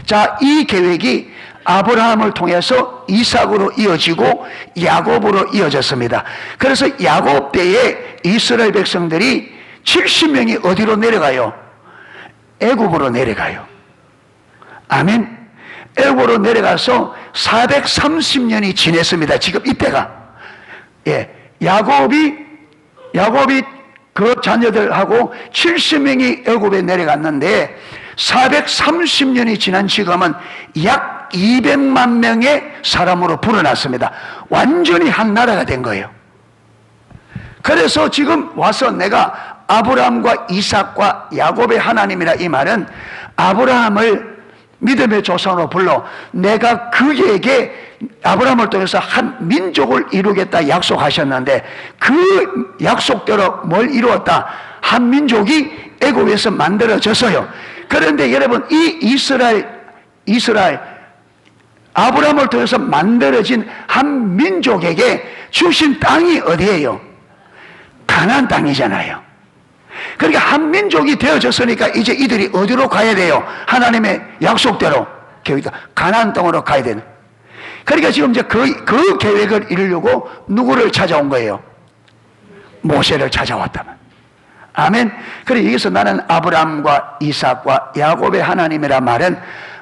자, 이 계획이 아브라함을 통해서 이삭으로 이어지고 야곱으로 이어졌습니다. 그래서 야곱 때에 이스라엘 백성들이 70명이 어디로 내려가요? 애굽으로 내려가요. 아멘. 애굽으로 내려가서 430년이 지냈습니다. 지금 이때가. 예, 야곱이 그 자녀들하고 70명이 애굽에 내려갔는데 430년이 지난 지금은 약 200만 명의 사람으로 불어났습니다. 완전히 한 나라가 된 거예요. 그래서 지금 와서 내가 아브라함과 이삭과 야곱의 하나님이라, 이 말은 아브라함을 믿음의 조상으로 불러 내가 그에게 아브라함을 통해서 한 민족을 이루겠다 약속하셨는데, 그 약속대로 뭘 이루었다? 한 민족이 애굽에서 만들어졌어요. 그런데 여러분, 이 이스라엘 아브라함을 통해서 만들어진 한 민족에게 주신 땅이 어디예요? 가나안 땅이잖아요. 그러니까 한 민족이 되어졌으니까 이제 이들이 어디로 가야 돼요? 하나님의 약속대로 가나안 땅으로 가야 되는. 그러니까 지금 이제 그 계획을 이루려고 누구를 찾아온 거예요? 모세를 찾아왔다면. 아멘. 그래, 여기서 나는 아브라함과 이삭과 야곱의 하나님이라 말은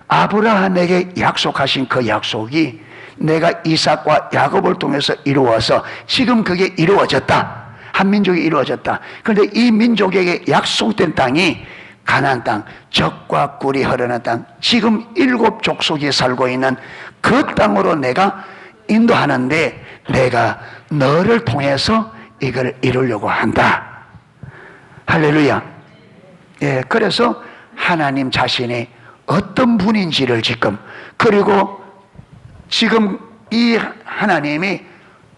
아브라함에게 약속하신 그 약속이 내가 이삭과 야곱을 통해서 이루어서 지금 그게 이루어졌다. 한 민족이 이루어졌다. 그런데 이 민족에게 약속된 땅이 가나안 땅, 젖과 꿀이 흐르는 땅, 지금 7 족속이 살고 있는 그 땅으로 내가 인도하는데, 내가 너를 통해서 이걸 이루려고 한다. 할렐루야. 예, 그래서 하나님 자신이 어떤 분인지를 그리고 지금 이 하나님이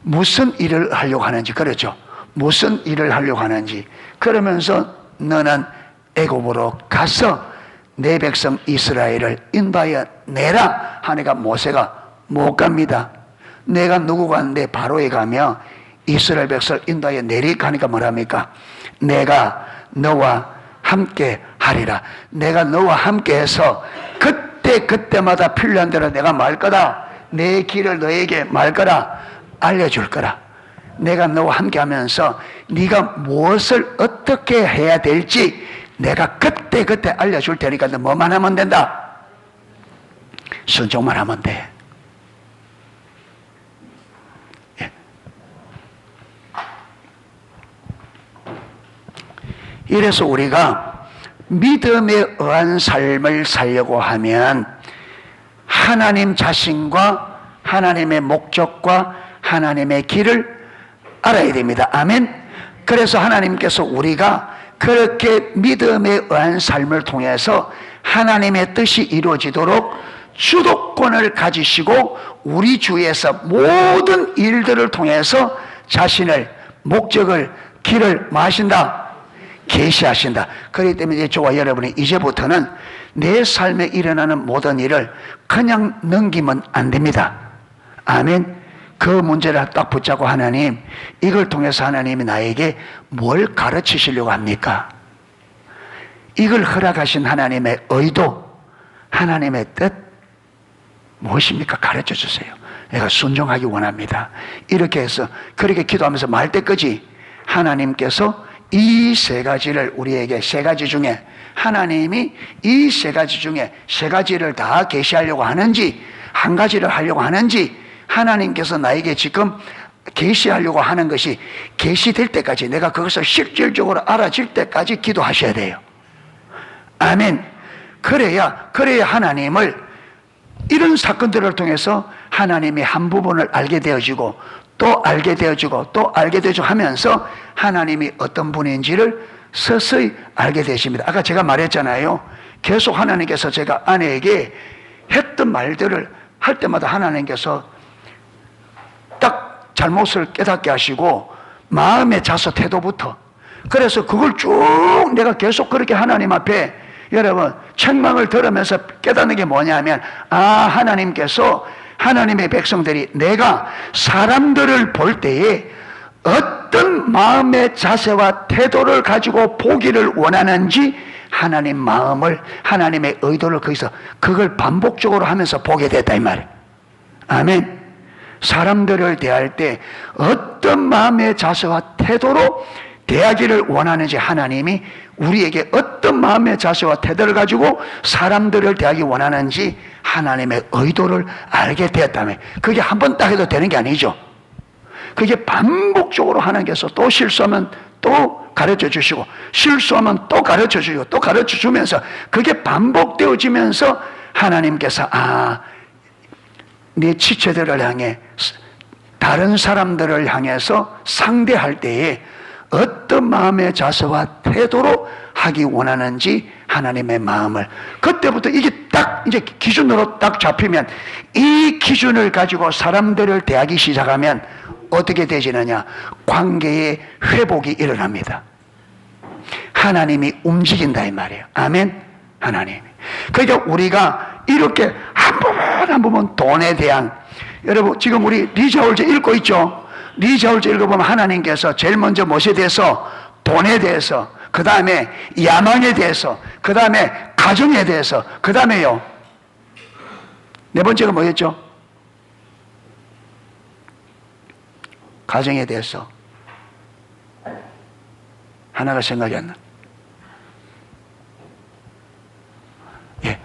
무슨 일을 하려고 하는지, 그렇죠? 무슨 일을 하려고 하는지, 그러면서 너는 애굽으로 가서 내 백성 이스라엘을 인도하여 내라 하니까 모세가 못 갑니다. 내가 누구가 하는데 바로에 가며 이스라엘 백성을 인도하여 내리 가니까 뭐랍니까? 내가 너와 함께 하리라. 내가 너와 함께 해서 그때마다 필요한 대로 내가 말 거다. 내 길을 너에게 말 거라. 알려줄 거라. 내가 너와 함께 하면서 네가 무엇을 어떻게 해야 될지 내가 그때 알려줄 테니까 너 뭐만 하면 된다. 순종만 하면 돼. 예. 이래서 우리가 믿음에 의한 삶을 살려고 하면 하나님 자신과 하나님의 목적과 하나님의 길을 알아야 됩니다. 아멘. 그래서 하나님께서 우리가 그렇게 믿음에 의한 삶을 통해서 하나님의 뜻이 이루어지도록 주도권을 가지시고 우리 주위에서 모든 일들을 통해서 자신을, 목적을, 길을 뭐 하신다? 계시하신다. 그렇기 때문에 이제 저와 여러분이 이제부터는 내 삶에 일어나는 모든 일을 그냥 넘기면 안 됩니다. 아멘. 그 문제를 딱 붙잡고 하나님, 이걸 통해서 하나님이 나에게 뭘 가르치시려고 합니까? 이걸 허락하신 하나님의 의도, 하나님의 뜻 무엇입니까? 가르쳐 주세요. 내가 순종하기 원합니다. 이렇게 해서 그렇게 기도하면서 말 때까지 하나님께서 이 세 가지를 우리에게, 세 가지 중에 하나님이 이 세 가지 중에 세 가지를 다 계시하려고 하는지 한 가지를 하려고 하는지 하나님께서 나에게 지금 계시하려고 하는 것이 계시될 때까지, 내가 그것을 실질적으로 알아질 때까지 기도하셔야 돼요. 아멘. 그래야 하나님을, 이런 사건들을 통해서 하나님의 한 부분을 알게 되어지고 또 알게 되어지고 또 알게 되어지고 하면서 하나님이 어떤 분인지를 서서히 알게 되십니다. 아까 제가 말했잖아요. 계속 하나님께서 제가 아내에게 했던 말들을 할 때마다 하나님께서 딱 잘못을 깨닫게 하시고 마음의 자세, 태도부터, 그래서 그걸 쭉 내가 계속 그렇게 하나님 앞에, 여러분, 책망을 들으면서 깨닫는 게 뭐냐면, 하나님께서, 하나님의 백성들이 내가 사람들을 볼 때에 어떤 마음의 자세와 태도를 가지고 보기를 원하는지 하나님 마음을, 하나님의 의도를 거기서 그걸 반복적으로 하면서 보게 됐다 이 말이에요. 아멘. 사람들을 대할 때 어떤 마음의 자세와 태도로 대하기를 원하는지 하나님이 우리에게 어떤 마음의 자세와 태도를 가지고 사람들을 대하기 원하는지 하나님의 의도를 알게 되었다면, 그게 한 번 딱 해도 되는 게 아니죠. 그게 반복적으로 하나님께서 또 실수하면 또 가르쳐 주시고, 실수하면 또 가르쳐 주시고, 또 가르쳐 주면서 그게 반복되어지면서 하나님께서 네 지체들을 향해, 다른 사람들을 향해서 상대할 때에 어떤 마음의 자세와 태도로 하기 원하는지 하나님의 마음을, 그때부터 이게 딱 이제 기준으로 딱 잡히면, 이 기준을 가지고 사람들을 대하기 시작하면 어떻게 되지느냐? 관계의 회복이 일어납니다. 하나님이 움직인다 이 말이에요. 아멘. 하나님이. 그러니까 우리가 이렇게 한 부분 돈에 대한, 여러분 지금 우리 리자울제 읽고 있죠? 리자울제 읽어보면 하나님께서 제일 먼저 무엇에 대해서? 돈에 대해서, 그 다음에 야망에 대해서, 그 다음에 가정에 대해서, 그 다음에요, 네 번째가 뭐였죠? 가정에 대해서 하나가 생각이 안 나. 예.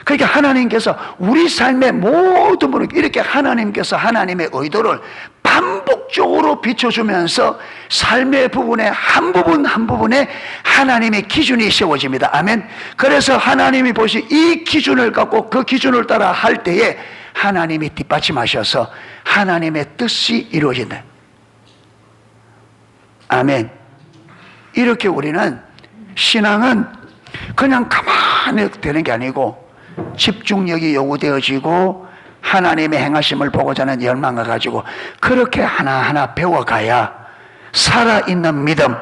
그러니까 하나님께서 우리 삶의 모든 분을 이렇게 하나님께서 하나님의 의도를 반복적으로 비춰주면서 삶의 부분에 한 부분에 하나님의 기준이 세워집니다. 아멘. 그래서 하나님이 보시 이 기준을 갖고 그 기준을 따라 할 때에 하나님이 뒷받침하셔서 하나님의 뜻이 이루어진다. 아멘. 이렇게 우리는, 신앙은 그냥 가만히 되는 게 아니고 집중력이 요구되어지고 하나님의 행하심을 보고자 하는 열망을 가지고 그렇게 하나하나 배워가야 살아있는 믿음,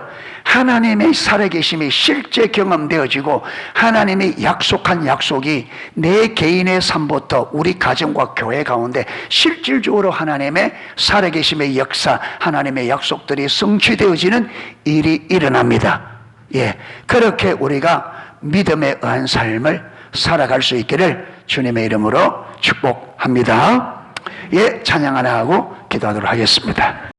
하나님의 살아계심이 실제 경험되어지고 하나님이 약속한 약속이 내 개인의 삶부터 우리 가정과 교회 가운데 실질적으로 하나님의 살아계심의 역사, 하나님의 약속들이 성취되어지는 일이 일어납니다. 예, 그렇게 우리가 믿음에 의한 삶을 살아갈 수 있기를 주님의 이름으로 축복합니다. 예, 찬양 하나 하고 기도하도록 하겠습니다.